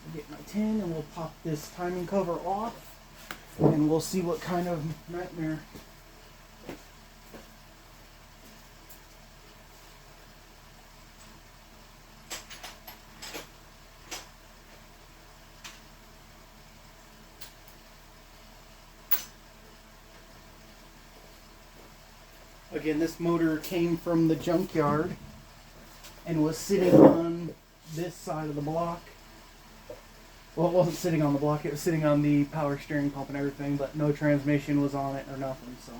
I'll get my tin and we'll pop this timing cover off. And we'll see what kind of nightmare. Again, this motor came from the junkyard and was sitting on this side of the block. Well, it wasn't sitting on the block, it was sitting on the power steering pump and everything, but no transmission was on it or nothing, so.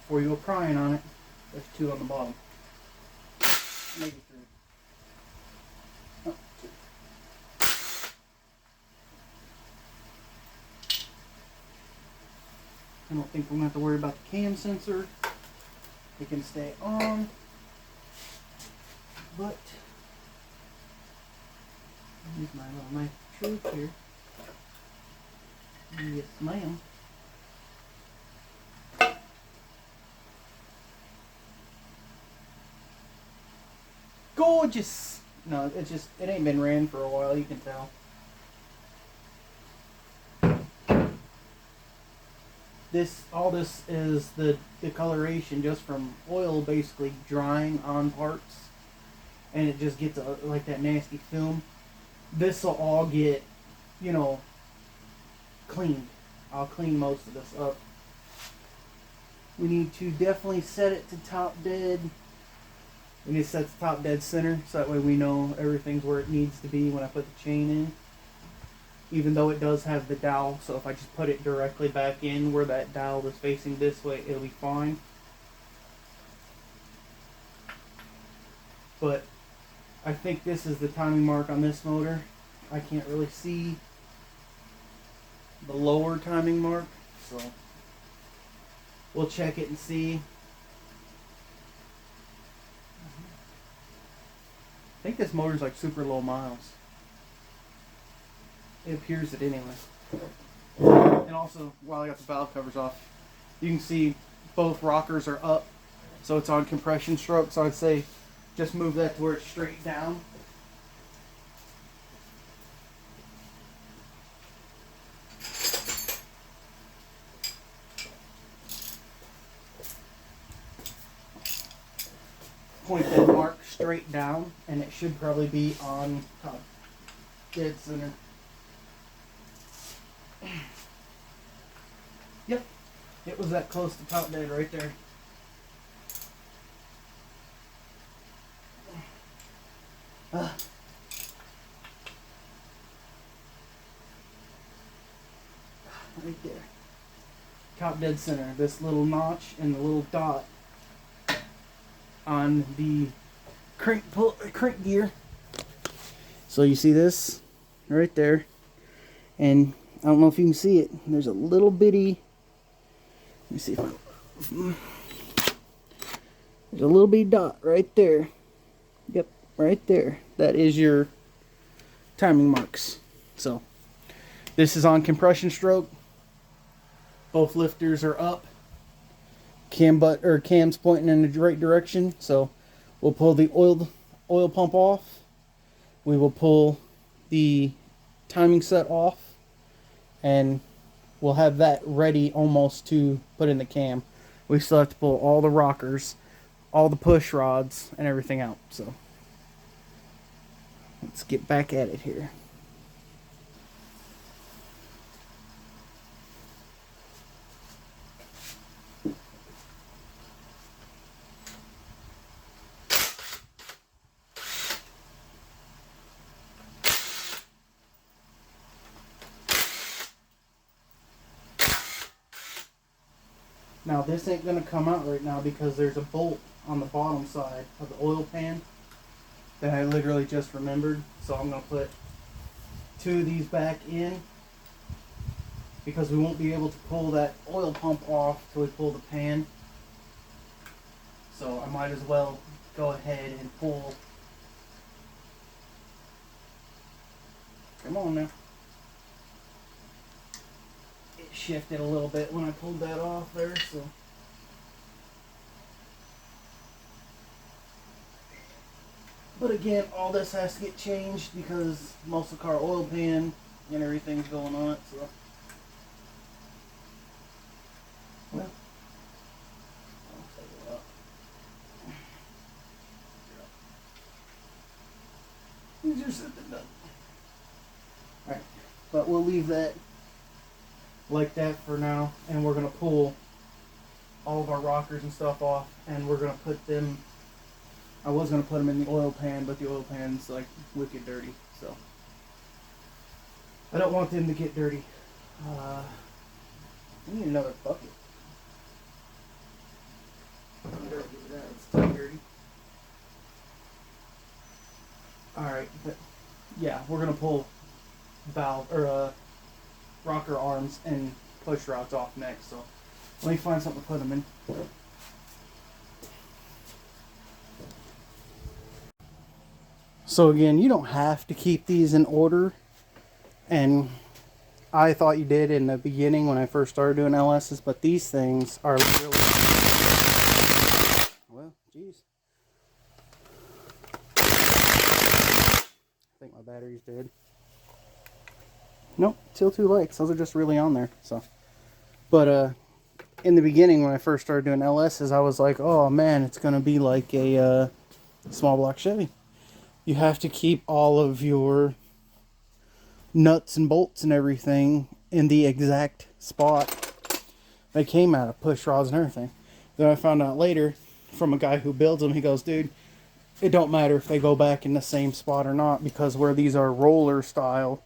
Before you go prying on it, there's 2 on the bottom. Maybe 3. Oh, 2. I don't think we're going to have to worry about the cam sensor. It can stay on. But, use my little knife of truth here. Yes, ma'am. Gorgeous! No, it ain't been ran for a while, you can tell. All this is the coloration just from oil basically drying on parts. And it just gets like that nasty film. This will all get, you know, cleaned. I'll clean most of this up. We need to definitely set it to top dead. We need to set the top dead center so that way we know everything's where it needs to be when I put the chain in. Even though it does have the dowel, so if I just put it directly back in where that dowel is facing this way, it'll be fine. But I think this is the timing mark on this motor. I can't really see the lower timing mark, so we'll check it and see. I think this motor's like super low miles. It appears it anyway. And also, while I got the valve covers off, you can see both rockers are up, so it's on compression stroke. So I'd say just move that to where it's straight down. Point that mark straight down, and it should probably be on top dead center. Yep, it was that close to top dead right there. Right there. Top dead center. This little notch and the little dot on the crank gear. So you see this right there, and I don't know if you can see it. There's a little bitty. Let me see if there's a little bitty dot right there. Yep, right there. That is your timing marks. So this is on compression stroke. Both lifters are up. cam's pointing in the right direction. So we'll pull the oil pump off. We will pull the timing set off, and we'll have that ready almost to put in the cam. We still have to pull all the rockers, all the push rods, and everything out. So let's get back at it here. Now this ain't gonna come out right now because there's a bolt on the bottom side of the oil pan that I literally just remembered. So I'm gonna put 2 of these back in because we won't be able to pull that oil pump off till we pull the pan. So I might as well go ahead and pull. Come on now. It shifted a little bit when I pulled that off there, so. But again, all this has to get changed because most of the car oil pan and everything's going on it, so. Well, I'll take it up. Easier said than done. Alright, but we'll leave that like that for now, and we're going to pull all of our rockers and stuff off, and we're going to put them, I was going to put them in the oil pan, but the oil pan's like wicked dirty, so I don't want them to get dirty. I need another bucket. It's too dirty. Alright, but yeah, we're going to pull valve, or rocker arms and push rods off next, so let me find something to put them in. So again, you don't have to keep these in order, and I thought you did in the beginning when I first started doing LSs, but these things are really, well, geez, I think my battery's dead. Nope, still 2 lights. Those are just really on there. So, but in the beginning when I first started doing LSs, I was like, oh man, it's gonna be like a small block Chevy. You have to keep all of your nuts and bolts and everything in the exact spot they came out of, push rods and everything. Then I found out later from a guy who builds them, he goes, dude, it don't matter if they go back in the same spot or not, because where these are roller style,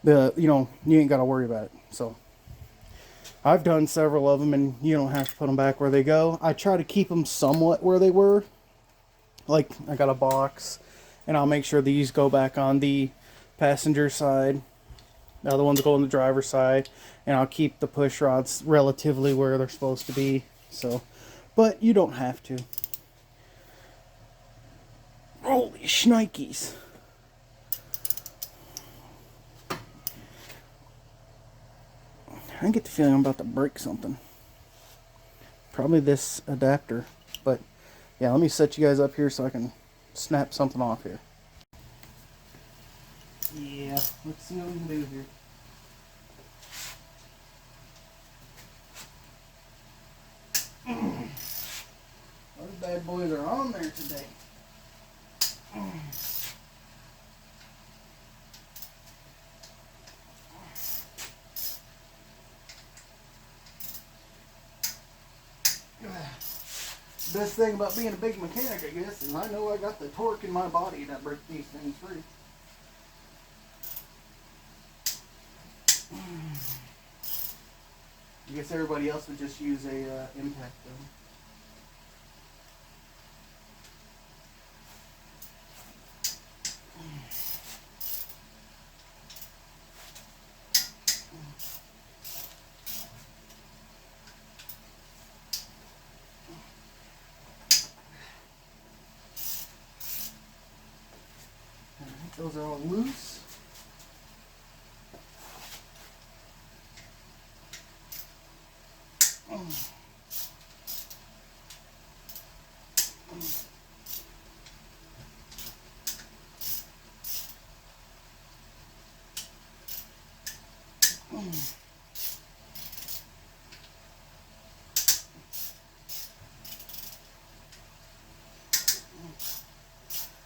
you ain't got to worry about it. So I've done several of them, and you don't have to put them back where they go. I try to keep them somewhat where they were. Like, I got a box, and I'll make sure these go back on the passenger side. The other ones go on the driver's side, and I'll keep the push rods relatively where they're supposed to be. So, but you don't have to. Holy shnikes. I get the feeling I'm about to break something. Probably this adapter. But yeah, let me set you guys up here so I can snap something off here. Yeah, let's see what we can do here. Those bad boys are on there today. Best thing about being a big mechanic, I guess, is I know I got the torque in my body that breaks these things free. I guess everybody else would just use a impact though. Those are all loose.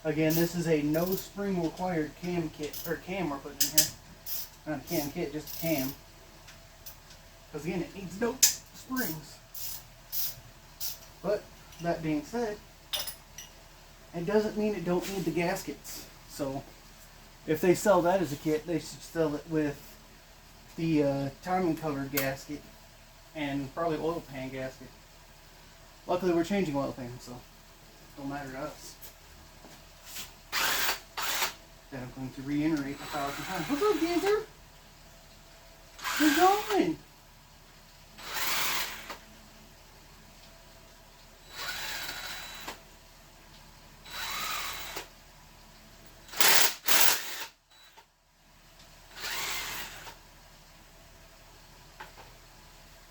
Again, this is a no spring required cam kit, or cam we're putting in here. Not a cam kit, just a cam. Because again, it needs no springs. But, that being said, it doesn't mean it don't need the gaskets. So, if they sell that as a kit, they should sell it with the timing covered gasket and probably oil pan gasket. Luckily, we're changing oil pans, so it don't matter to us. That I'm going to reiterate 1,000 times. What's up, Gazer? Where's going?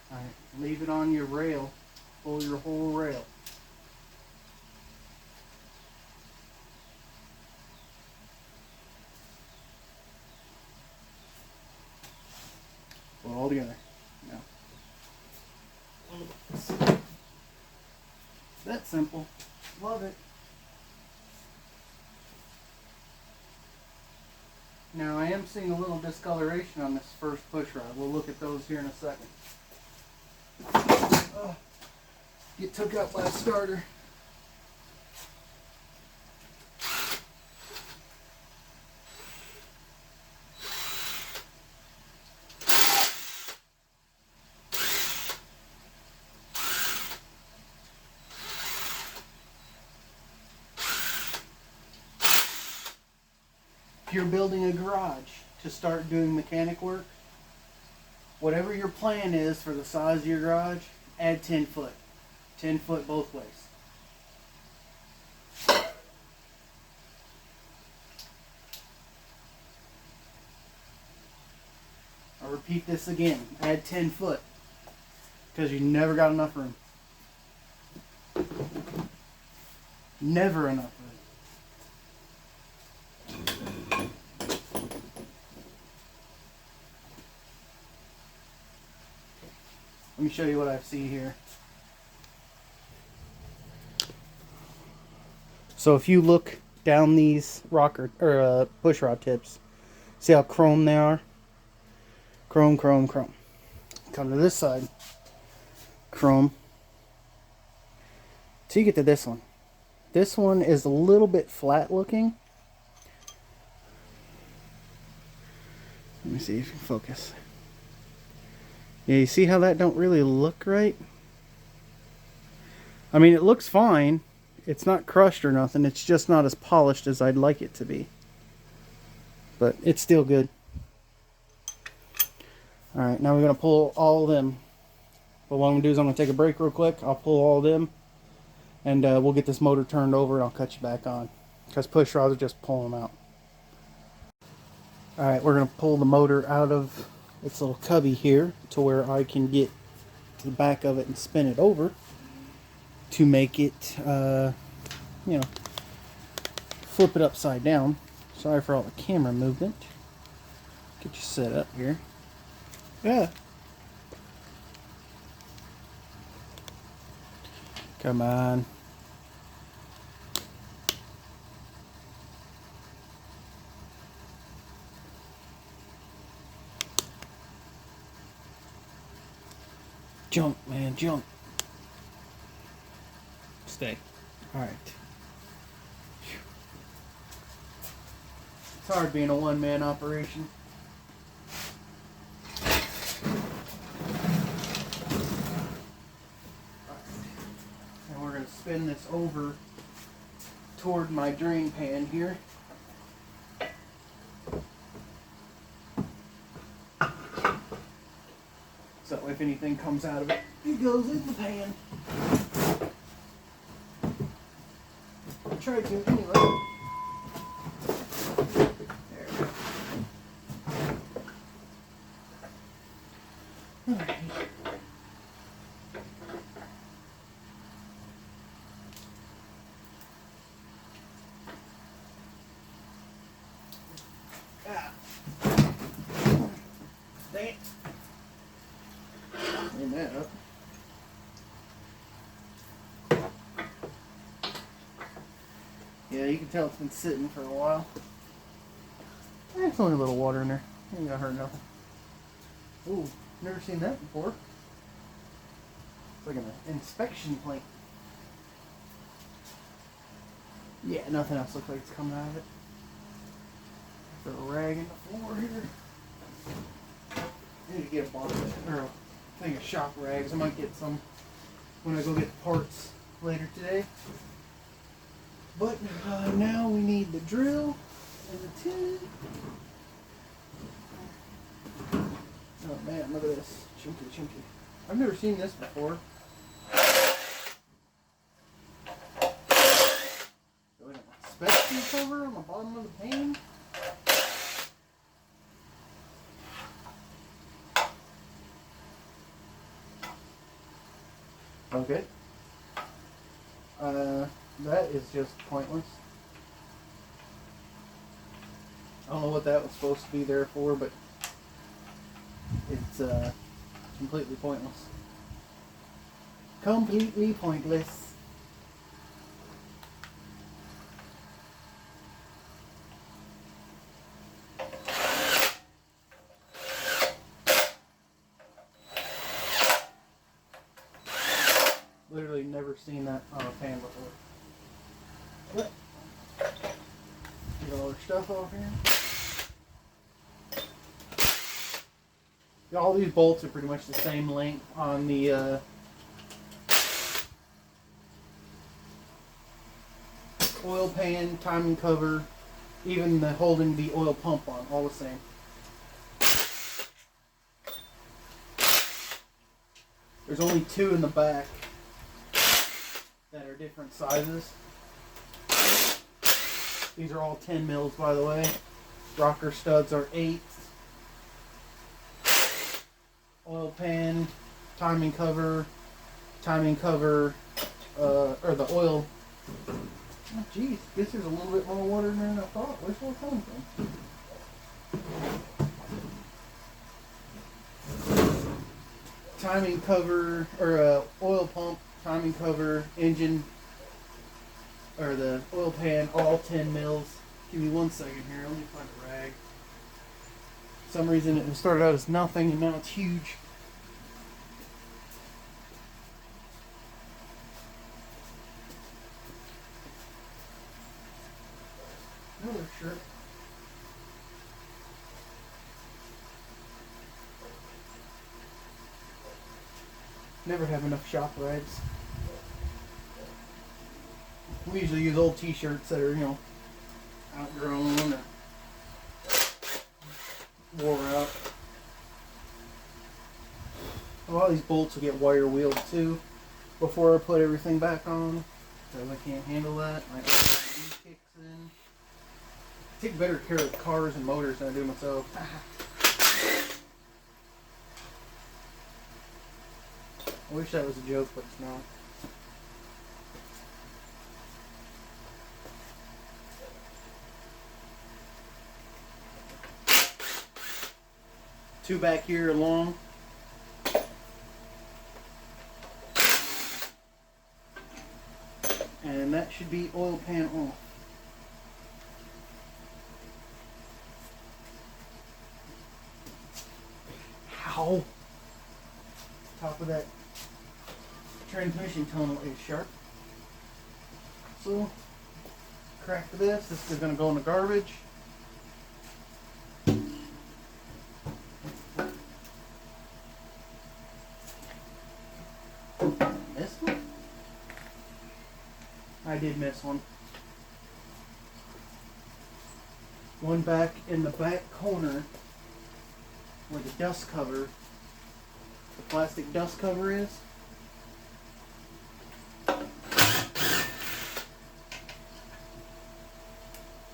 Alright, leave it on your rail. Pull your whole rail. Pull it all together. Now. That simple. Love it. Now I am seeing a little discoloration on this first push rod. We'll look at those here in a second. Get took out by a starter. If you're building a garage to start doing mechanic work, whatever your plan is for the size of your garage, add 10 foot. 10 foot both ways. I'll repeat this again. Add 10 foot. Because you never got enough room. Never enough room. Let me show you what I see here. So if you look down these rocker or push rod tips, see how chrome they are? Chrome, chrome, chrome. Come to this side, chrome. Till you get to this one. This one is a little bit flat looking. Let me see if you can focus. Yeah, you see how that don't really look right? I mean, it looks fine. It's not crushed or nothing. It's just not as polished as I'd like it to be. But it's still good. Alright, now we're going to pull all of them. But what I'm going to do is I'm going to take a break real quick. I'll pull all of them. And we'll get this motor turned over and I'll cut you back on. Because push rods are just pulling them out. Alright, we're going to pull the motor out of its little cubby here to where I can get to the back of it and spin it over to make it, you know, flip it upside down. Sorry for all the camera movement. Get you set up here. Yeah. Come on. Jump, man, jump. Stay. Alright. It's hard being a one-man operation. And we're going to spin this over toward my drain pan here. So if anything comes out of it, it goes in the pan. I tried to anyway. There we go. Alright. Ah. Dang it. Clean that up. Yeah, you can tell it's been sitting for a while. It's only a little water in there. Ain't gonna hurt nothing. Ooh, never seen that before. It's like an inspection plate. Yeah, nothing else looks like it's coming out of it. Throw a rag in the floor here. I need to get a box or a thing of shop rags. I might get some when I go get the parts later today. But now we need the drill and the tin. Oh man, look at this. Chunky. I've never seen this before. Inspection cover on the bottom of the pan. Okay. That is just pointless. I don't know what that was supposed to be there for, but it's completely pointless. Completely pointless. Literally never seen that on a pan before. But, get all our stuff off here. All these bolts are pretty much the same length on the oil pan, timing cover, even the holding the oil pump on, all the same. There's only two in the back that are different sizes. These are all 10 mils, by the way. Rocker studs are 8. Oil pan, timing cover, or the oil. Oh, geez, guess there's a little bit more water in there than I thought. Where's it all coming from? Timing cover, or oil pump, timing cover, engine, or the oil pan, all 10 mils. Give me 1 second here, let me find a rag. For some reason it started out as nothing and now it's huge. Another shirt. Never have enough shop rags. We usually use old t-shirts that are, outgrown or wore out. A lot of these bolts will get wire wheeled too before I put everything back on, because I can't handle that. My OCD kicks in. I take better care of cars and motors than I do myself. I wish that was a joke, but it's not. Two back here long. And that should be oil pan off. Ow! Top of that transmission tunnel is sharp. So, crack this. This is going to go in the garbage. Missed one? I did miss one. One back in the back corner where the dust cover, the plastic dust cover is.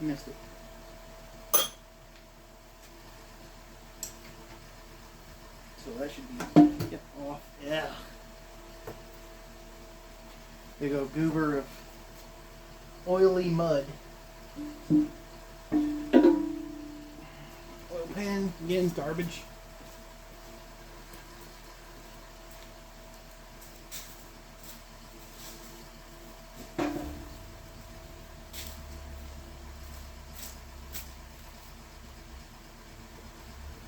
Missed it. So that should be off. Yeah. Big old goober of oily mud. Oil pan, again, garbage.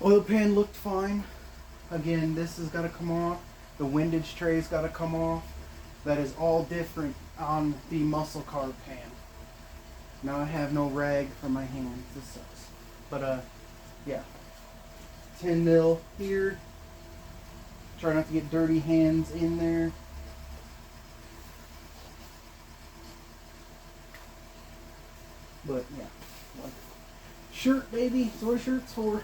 Oil pan looked fine. Again, this has got to come off. The windage tray's got to come off. That is all different on the muscle car pan. Now I have no rag for my hands. This sucks. But yeah. 10 mil here. Try not to get dirty hands in there. But yeah. Like, shirt, baby. That's what a shirt's for.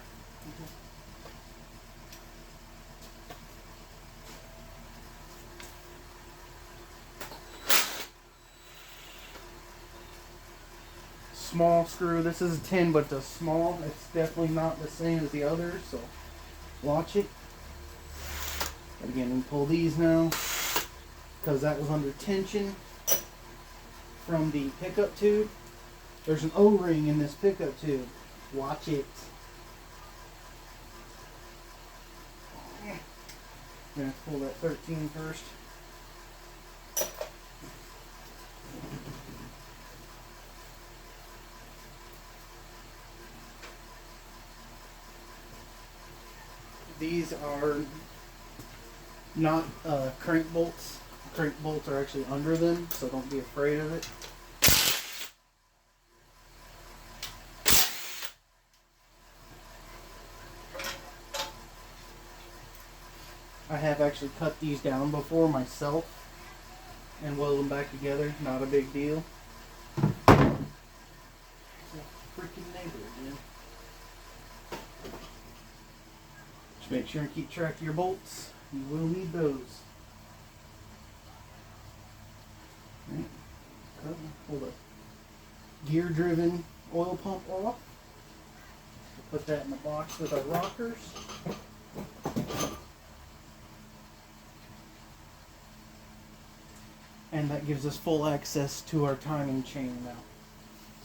Small screw. This is a 10, but the small. It's definitely not the same as the others, so watch it. But again, we pull these now because that was under tension from the pickup tube. There's an O-ring in this pickup tube. Watch it. I'm gonna pull that 13 first. These are not crank bolts. Crank bolts are actually under them, so don't be afraid of it. I have actually cut these down before myself and weld them back together. Not a big deal. Freaking neighbor again. Just make sure and keep track of your bolts. You will need those. Right. Pull the gear driven oil pump off. Put that in the box with our rockers. And that gives us full access to our timing chain now.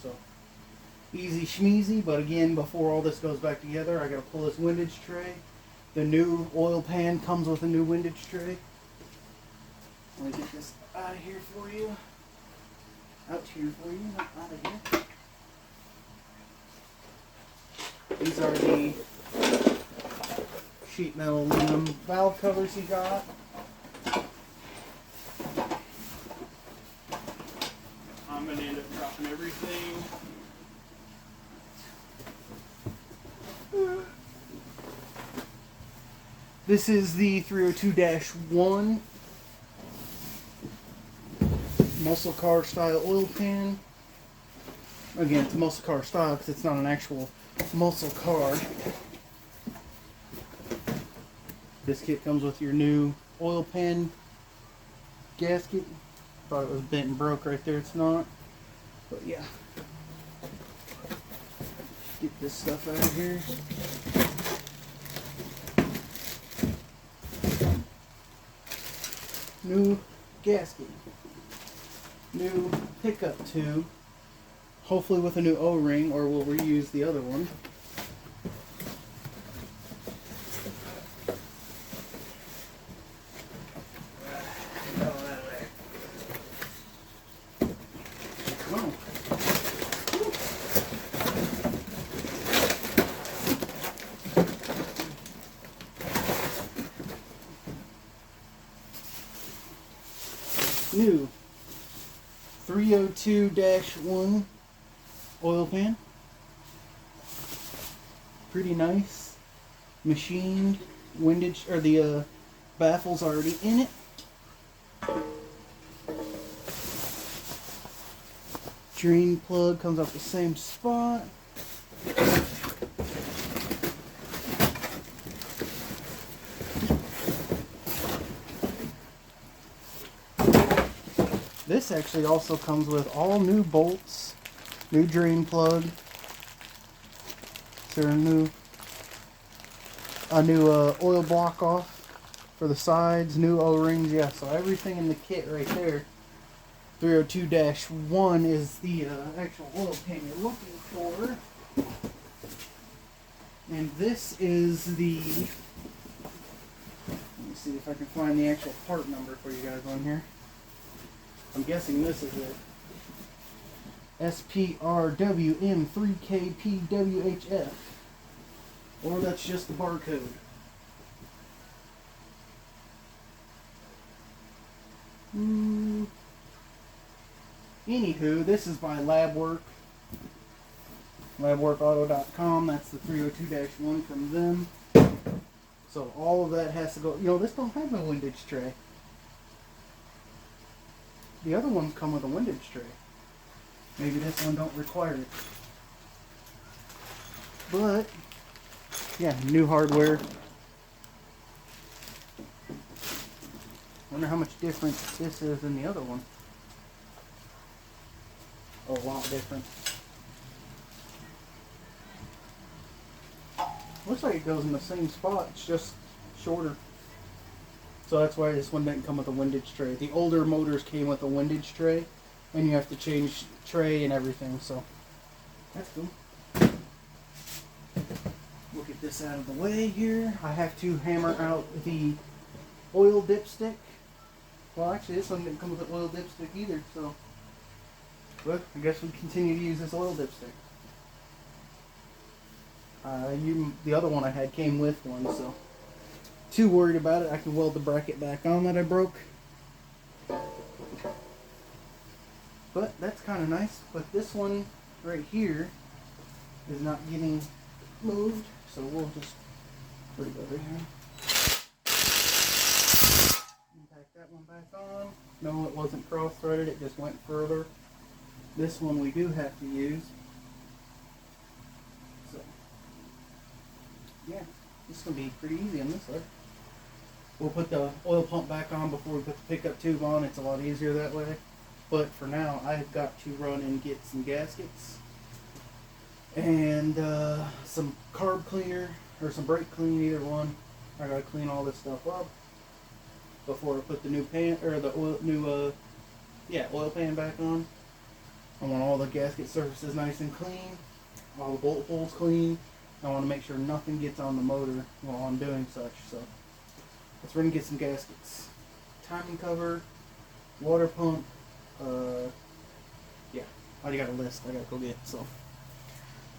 So, easy schmeezy, but again, before all this goes back together, I gotta pull this windage tray. The new oil pan comes with a new windage tray. Let me get this out of here for you. Out here for you, not out of here. These are the sheet metal aluminum valve covers he got. I'm going to end up dropping everything. This is the 302-1 muscle car style oil pan. Again, it's muscle car style because it's not an actual muscle car. This kit comes with your new oil pan gasket. Thought it was bent and broke right there. It's not. But yeah. Get this stuff out of here. New gasket. New pickup tube. Hopefully with a new O-ring, or we'll reuse the other one. New 302-1 oil pan. Pretty nice. Machined windage, or the baffle's already in it. Drain plug comes up the same spot. This actually also comes with all new bolts, new drain plug. Is there a new oil block off for the sides, new O-rings? Yeah, so everything in the kit right there. 302-1 is the actual oil pan you're looking for. And this is the, let me see if I can find the actual part number for you guys on here. I'm guessing this is it. SPRWM3KPWHF. or that's just the barcode. Anywho, this is by LabWork. LabWorkAuto.com. That's the 302-1 from them. So all of that has to go. You know, this don't have a windage tray. The other ones come with a windage tray. Maybe this one don't require it. But yeah, new hardware. Wonder how much different this is than the other one. A lot different. Looks like it goes in the same spot, it's just shorter. So that's why this one didn't come with a windage tray. The older motors came with a windage tray, and you have to change tray and everything, so that's cool. We'll get this out of the way here. I have to hammer out the oil dipstick. Well, actually, this one didn't come with an oil dipstick either, so. But I guess we continue to use this oil dipstick. The other one I had came with one, so too worried about it. I can weld the bracket back on that I broke. But that's kind of nice. But this one right here is not getting moved, so we'll just put it over here. Impact that one back on. No, it wasn't cross-threaded, it just went further. This one we do have to use. So, yeah, this is going to be pretty easy on this side. We'll put the oil pump back on before we put the pickup tube on. It's a lot easier that way. But for now, I've got to run and get some gaskets and some carb cleaner or some brake clean, either one. I gotta clean all this stuff up before I put the new pan or the oil pan back on. I want all the gasket surfaces nice and clean, all the bolt holes clean. I want to make sure nothing gets on the motor while I'm doing such. So let's run and get some gaskets. Timing cover, water pump. Yeah, I already got a list I gotta go get. So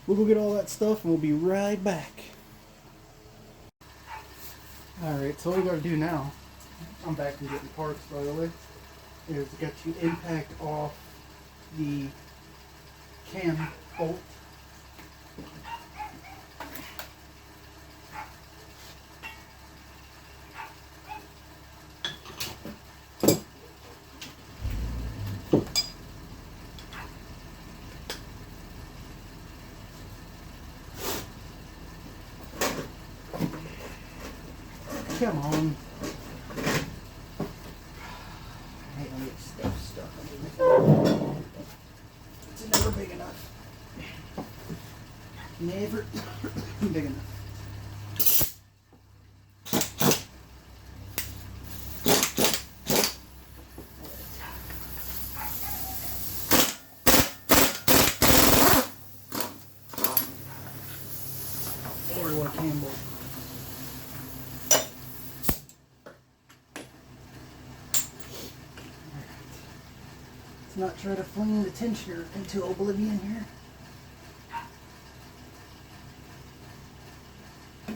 we'll go get all that stuff and we'll be right back. Alright, so all we gotta do now, I'm back from getting parts by the way, is get you impact off the cam bolt. Come on. I hate when I get stuff stuck underneath. It's never big enough. Never big enough. Or what Campbell. Let's not try to fling the tensioner into oblivion here. I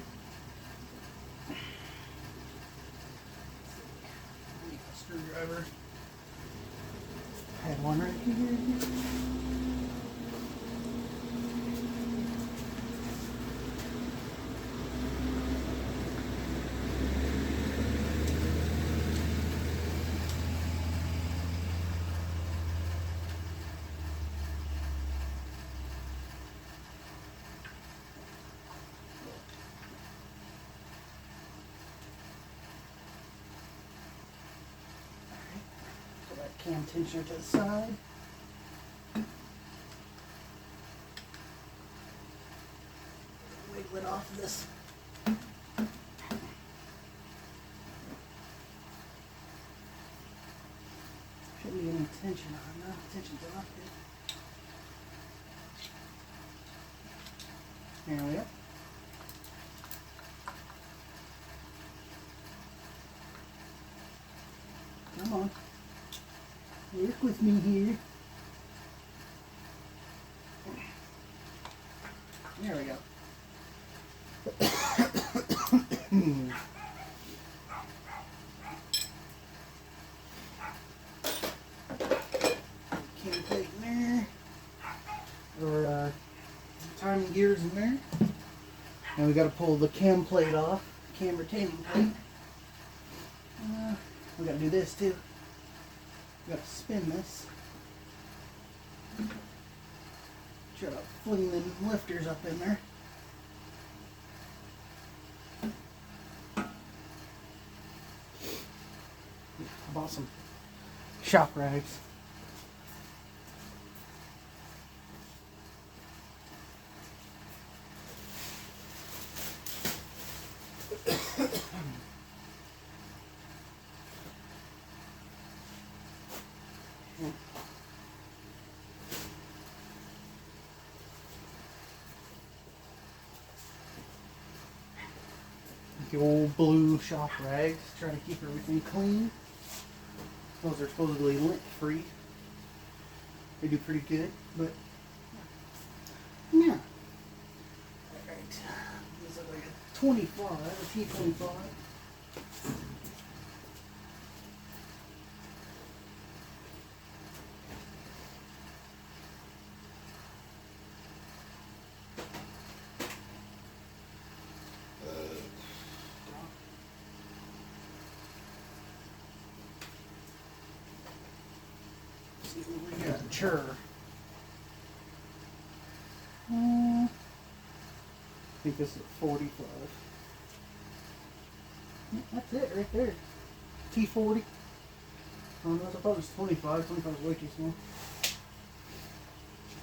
need a screwdriver. I had one right here. Cam tensioner to the side. Wiggle it off of this. Shouldn't be any tension on that. Tension's off there. There we go. Come on. Work with me here. There we go. Cam plate in there. Or timing gears in there. And we got to pull the cam plate off, cam retaining plate. We got to do this too. We got to spin this. Try to fling them lifters up in there. I bought some shop rags. The old blue shop rags, try to keep everything clean. Those are supposedly lint free. They do pretty good, but yeah. Alright, this looks like a 25, a T25. See what we got. Sure. I think this is 45. That's it right there. T40. I thought it was 25. 25 is way too small.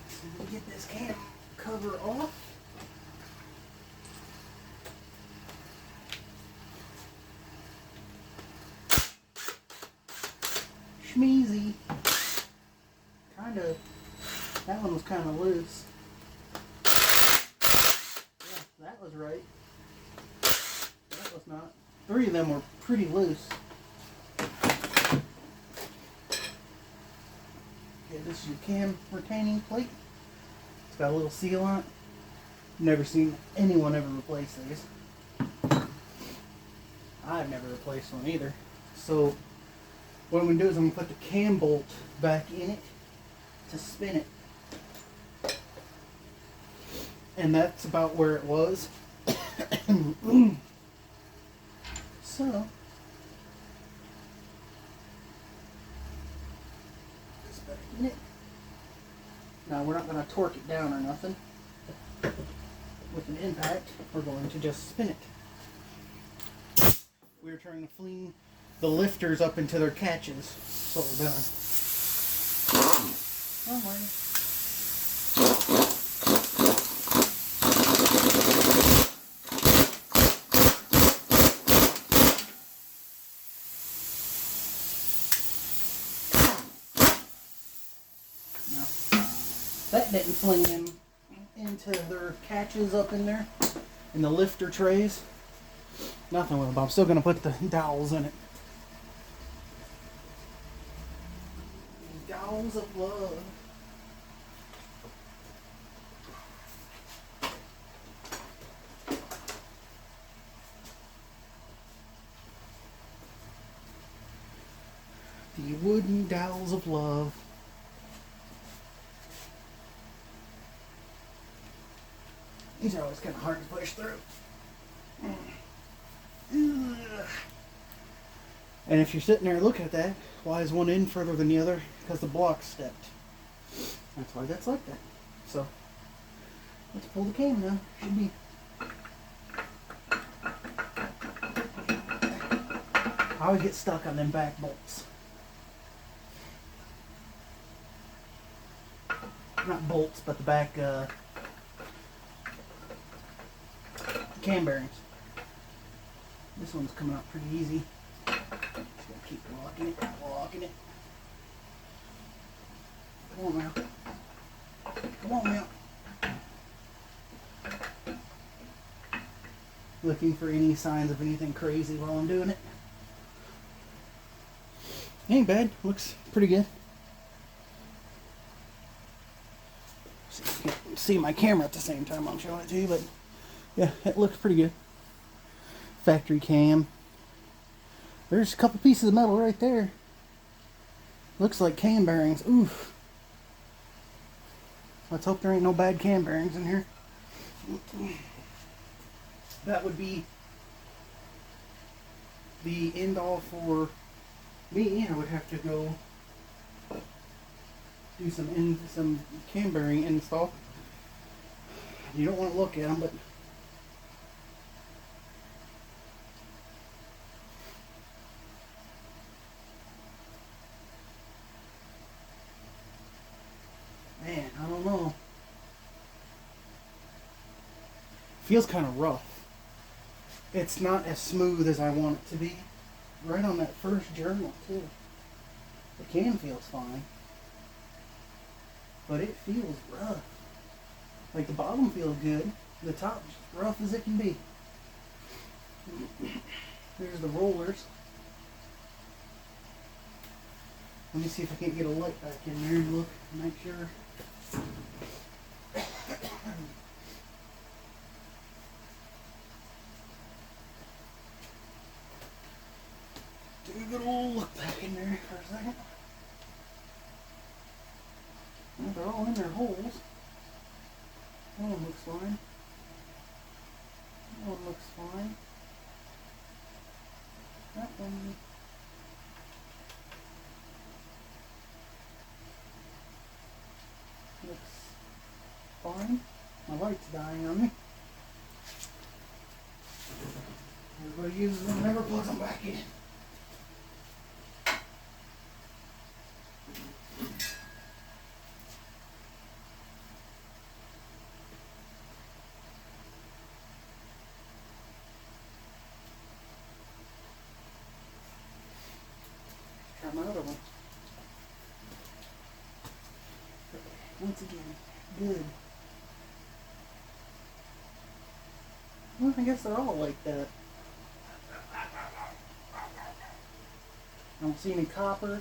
So we get this cam cover off. Schmeezy. Kind of. That one was kind of loose. Yeah, that was right. That was not. 3 of them were pretty loose. Okay, this is your cam retaining plate. It's got a little seal on it. Never seen anyone ever replace these. I've never replaced one either. So what I'm going to do is I'm going to put the cam bolt back in it to spin it. And that's about where it was. So this back in it. Now we're not going to torque it down or nothing. With an impact, we're going to just spin it. We're trying to fling the lifters up into their catches. That's what we're doing. Oh my. That didn't fling them into their catches up in there, in the lifter trays. Nothing with them, but I'm still going to put the dowels in it. Dowels of love. The wooden dowels of love. These are always kind of hard to push through. And if you're sitting there looking at that, why is one in further than the other? Because the block stepped. That's why that's like that. So, let's pull the cam now. Should be. I always get stuck on them back bolts. Not bolts, but the back cam bearings. This one's coming out pretty easy. Just gotta keep locking it, locking it. Come on now. Come on now. Looking for any signs of anything crazy while I'm doing it. Ain't bad. Looks pretty good. See my camera at the same time. I'm showing it to you, but Yeah, it looks pretty good. Factory cam. There's a couple pieces of metal right there. Looks like cam bearings. Oof. Let's hope there ain't no bad cam bearings in here. That would be the end all for me. I would have to go do some cam bearing install. You don't want to look at them, but man, I don't know. Feels kind of rough. It's not as smooth as I want it to be. Right on that first journal too. The cam feels fine, but it feels rough. Like the bottom feels good, the top's rough as it can be. Here's the rollers. Let me see if I can't get a light back in there and look, make sure. Do a good old look back in there for a second. Well, they're all in their holes. That one looks fine. That one looks fine. That one looks fine. My light's dying on me. Everybody uses them, never plugs them back in. Try my other one. Once again, good. Well, I guess they're all like that. I don't see any copper.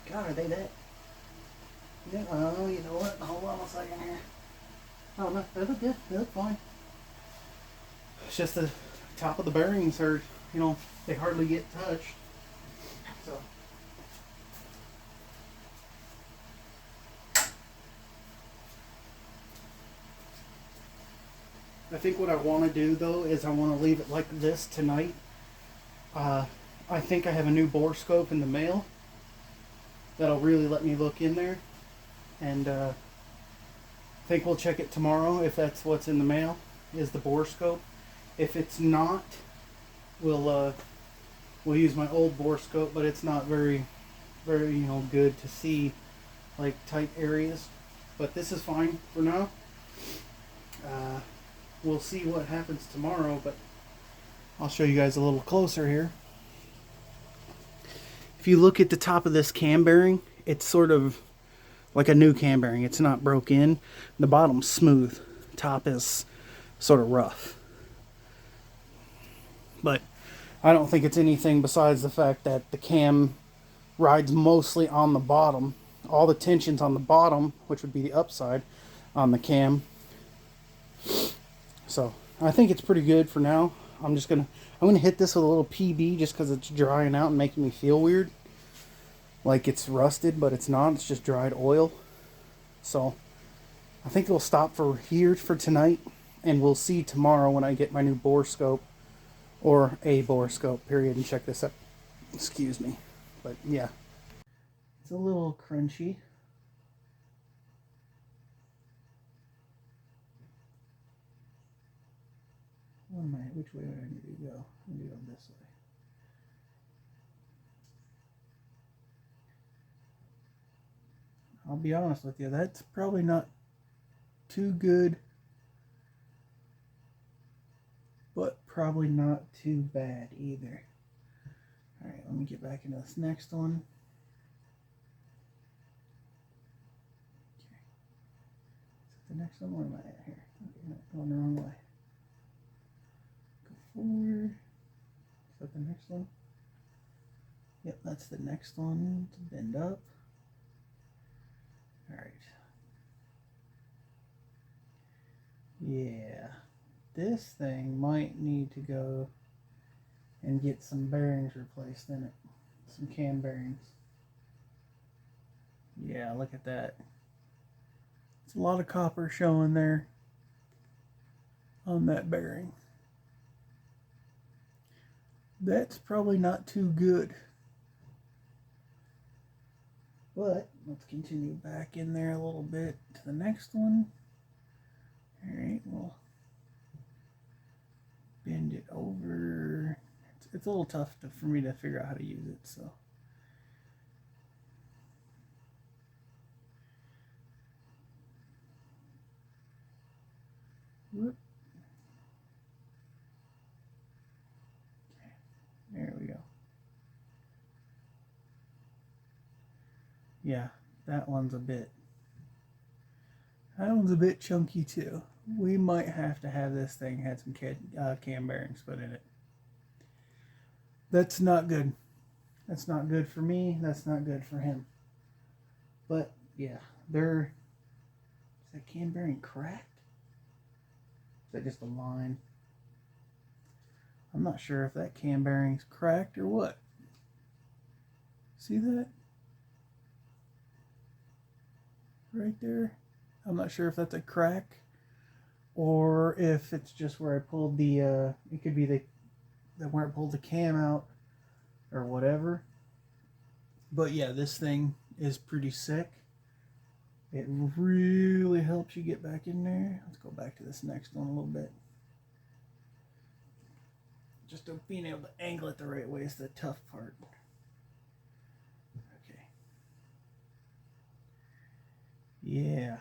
God, are they that? Yeah, oh, you know what? Hold on a second here. Oh, no, they look good. They look fine. It's just the top of the bearings are, you know, they hardly get touched. So. I think what I want to do though is I want to leave it like this tonight. I think I have a new bore scope in the mail that'll really let me look in there, and I think we'll check it tomorrow if that's what's in the mail is the bore scope. If it's not, we'll use my old bore scope, but it's not very good to see like tight areas. But this is fine for now. We'll see what happens tomorrow, but I'll show you guys a little closer here. If you look at the top of this cam bearing, it's sort of like a new cam bearing. It's not broke in. The bottom's smooth. Top is sort of rough. But I don't think it's anything besides the fact that the cam rides mostly on the bottom. All the tension's on the bottom, which would be the upside on the cam. So I think it's pretty good for now. I'm gonna hit this with a little PB just because it's drying out and making me feel weird, like it's rusted, but it's not. It's just dried oil. So I think it'll stop for tonight, and we'll see tomorrow when I get my new bore scope, or a bore scope, period, and check this out. Excuse me, but yeah, it's a little crunchy. Which way would I need to go? I need to go this way. I'll be honest with you, that's probably not too good, but probably not too bad either. Alright, let me get back into this next one. Okay. Is that the next one? Where am I at here? Okay, not going the wrong way. Forward. Is that the next one? Yep, that's the next one to bend up. Alright. Yeah, this thing might need to go and get some bearings replaced in it. Some cam bearings. Yeah, look at that. It's a lot of copper showing there on that bearing. That's probably not too good. But let's continue back in there a little bit to the next one. Alright, we'll bend it over. It's a little tough for me to figure out how to use it, so. Whoop. Okay, there we go. Yeah, that one's a bit chunky too. We might have to have this thing had some cam bearings put in it. That's not good. That's not good for me. That's not good for him. But yeah, is that cam bearing cracked? Is that just a line? I'm not sure if that cam bearing's cracked or what. See that? Right there. I'm not sure if that's a crack or if it's just where I pulled the it could be where I pulled the cam out or whatever. But yeah, this thing is pretty sick. It really helps you get back in there. Let's go back to this next one a little bit. Just being able to angle it the right way is the tough part. Okay. Yeah,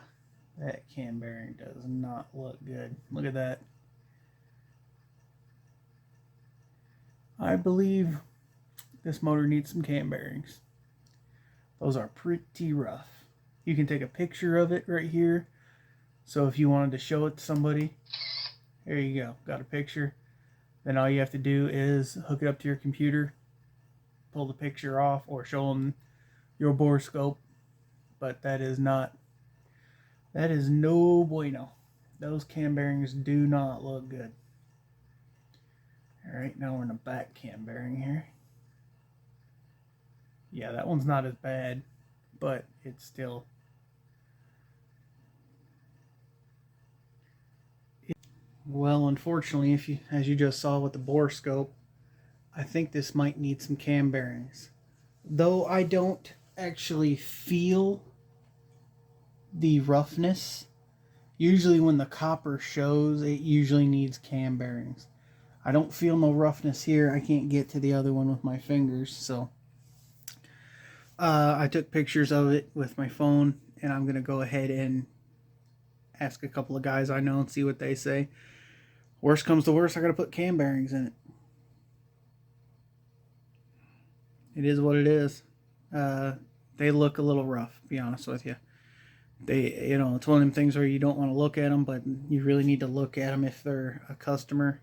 that cam bearing does not look good. Look at that. I believe this motor needs some cam bearings. Those are pretty rough. You can take a picture of it right here. So if you wanted to show it to somebody, there you go, got a picture. Then all you have to do is hook it up to your computer, pull the picture off, or show them your bore scope. But that is no bueno. Those cam bearings do not look good. Alright, now we're in the back cam bearing here. Yeah, that one's not as bad, but it's still... Well, unfortunately, as you just saw with the bore scope, I think this might need some cam bearings. Though I don't actually feel the roughness. Usually when the copper shows, it usually needs cam bearings. I don't feel no roughness here. I can't get to the other one with my fingers, so I took pictures of it with my phone, and I'm gonna go ahead and ask a couple of guys I know and see what they say. Worst comes to worst, I gotta put cam bearings in it. It is what it is. They look a little rough, to be honest with you. It's one of them things where you don't want to look at them, but you really need to look at them if they're a customer.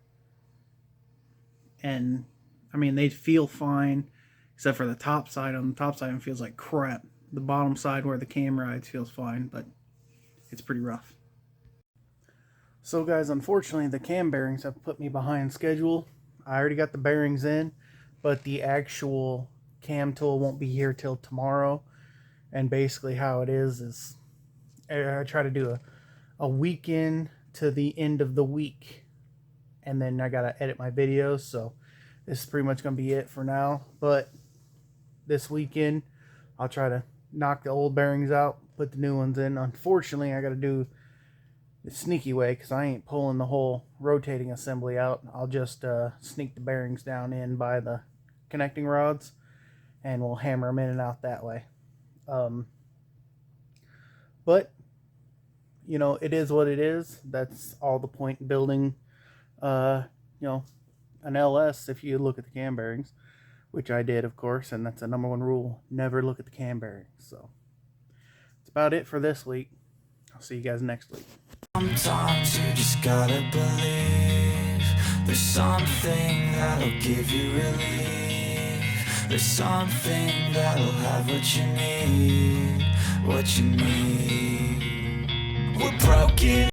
And I mean, they feel fine, except for the top side. On the top side, it feels like crap. The bottom side where the cam rides feels fine, but it's pretty rough. So guys, unfortunately, the cam bearings have put me behind schedule. I already got the bearings in, but the actual cam tool won't be here till tomorrow. And basically how it is I try to do a weekend to the end of the week. And then I gotta edit my videos, so this is pretty much gonna be it for now. But this weekend, I'll try to knock the old bearings out, put the new ones in. Unfortunately, I gotta do the sneaky way because I ain't pulling the whole rotating assembly out. I'll just sneak the bearings down in by the connecting rods, and we'll hammer them in and out that way. But it is what it is. That's all the point in building an LS. If you look at the cam bearings, which I did, of course, and that's the #1 rule: never look at the cam bearings. So that's about it for this week. I'll see you guys next week. Sometimes you just gotta believe there's something that'll give you relief. There's something that'll have what you need, what you need. We're broken.